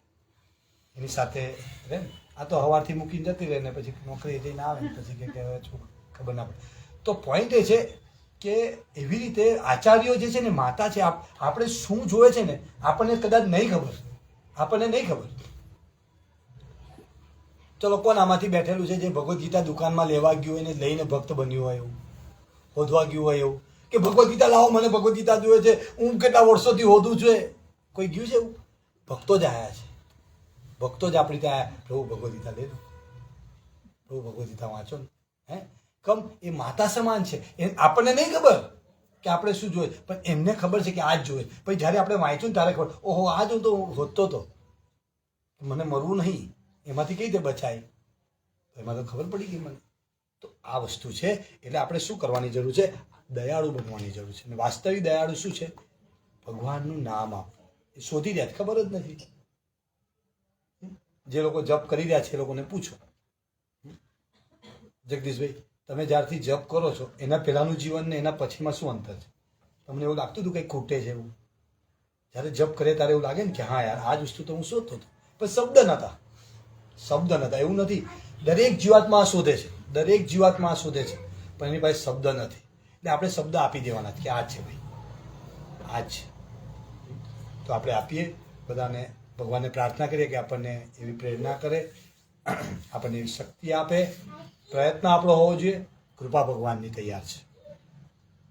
Speaker 2: એની સાથે રહે ને. આ તો સવારથી મૂકીને જતી રહે ને પછી નોકરી જઈને આવે ને પછી કે છોકરું ખબર ના પડે. તો પોઈન્ટ એ છે કે એવી રીતે આચાર્યો જે છે ને, માતા છે, આપણે શું જોવે છે ને આપણને કદાચ નહીં ખબર, આપણને નહીં ખબર. ચલો કોણ આમાંથી બેઠેલું છે જે ભગવદ્ ગીતા દુકાનમાં લેવા ગયું હોય ને લઈને ભક્ત બન્યું હોય એવું, હોદવા ગયું હોય એવું, કે ભગવદ્ ગીતા લાવો, મને ભગવદ્ ગીતા જોઈએ છે, હું કેટલા વર્ષોથી હોદું છું? કોઈ ગયું છે એવું? ભક્તો જ આવ્યા છે. ભક્તો જ આપણી ત્યાં પ્રભુ ભગવદ્ ગીતા લે લો, પ્રભુ ભગવદ્ ગીતા વાંચો ને. હે કમ એ માતા સમાન છે. આપણને નહીં ખબર કે આપણે શું જોઈએ, પણ એમને ખબર છે કે આ જ જોઈએ. પછી જ્યારે આપણે વાંચ્યું ને ત્યારે ખબર, ઓહો આ જો તો હોદતો હતો, મને મરવું નહીં, એમાંથી કઈ રીતે બચાય? એમાં તો ખબર પડી ગઈ મને. તો આ વસ્તુ છે. એટલે આપણે શું કરવાની જરૂર છે? દયાળુ બનવાની જરૂર છે. અને વાસ્તવિક દયાળુ શું છે? ભગવાનનું નામ આપવું. એ શોધી રહ્યા છે, ખબર જ નથી. જે લોકો જપ કરી રહ્યા છે એ લોકોને પૂછો, જગદીશભાઈ તમે જ્યારથી જપ કરો છો એના પહેલાંનું જીવન ને એના પછીમાં શું અંતર છે? તમને એવું લાગતું હતું કંઈક ખૂટે છે એવું? જ્યારે જપ કરે ત્યારે એવું લાગે ને કે હા યાર આ જ વસ્તુ તો હું શોધતો હતો, પણ શબ્દ નહોતા. એવું નથી. દરેક જીવાત્મા શોધે છે, દરેક જીવાત્મા શોધે છે, પણ એની પાસે શબ્દ નથી. એટલે આપણે શબ્દ આપી દેવાના કે આ છે ભાઈ, આ જ. તો આપણે આપીએ બધાને, ભગવાનને પ્રાર્થના કરીએ કે આપણને એવી પ્રેરણા કરે, આપણને એવી શક્તિ આપે. પ્રયત્ન આપણો હોવો જોઈએ, કૃપા ભગવાનની તૈયાર છે.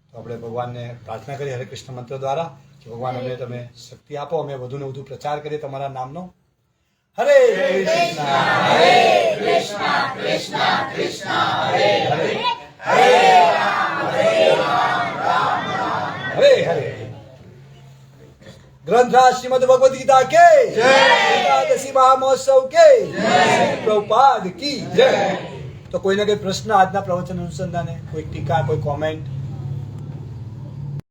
Speaker 2: તો આપણે ભગવાનને પ્રાર્થના કરીએ હરે કૃષ્ણ મંત્ર દ્વારા કે ભગવાન અમને તમે શક્તિ આપો, અમે વધુને વધુ પ્રચાર કરીએ તમારા નામનો. હરે કૃષ્ણ હરે કૃષ્ણ કૃષ્ણ કૃષ્ણ હરે હરે હરે રામ રામ હરે હરે. ગ્રંથરાજ શ્રીમદ ભગવદ ગીતા કે જય, એકાદશી મહામહોત્સવ કે જય, પ્રભુપાદ કી જય. તો કોઈને કઈ પ્રશ્ન આજના પ્રવચન અનુસંધાને, કોઈ ટીકા, કોઈ કોમેન્ટ?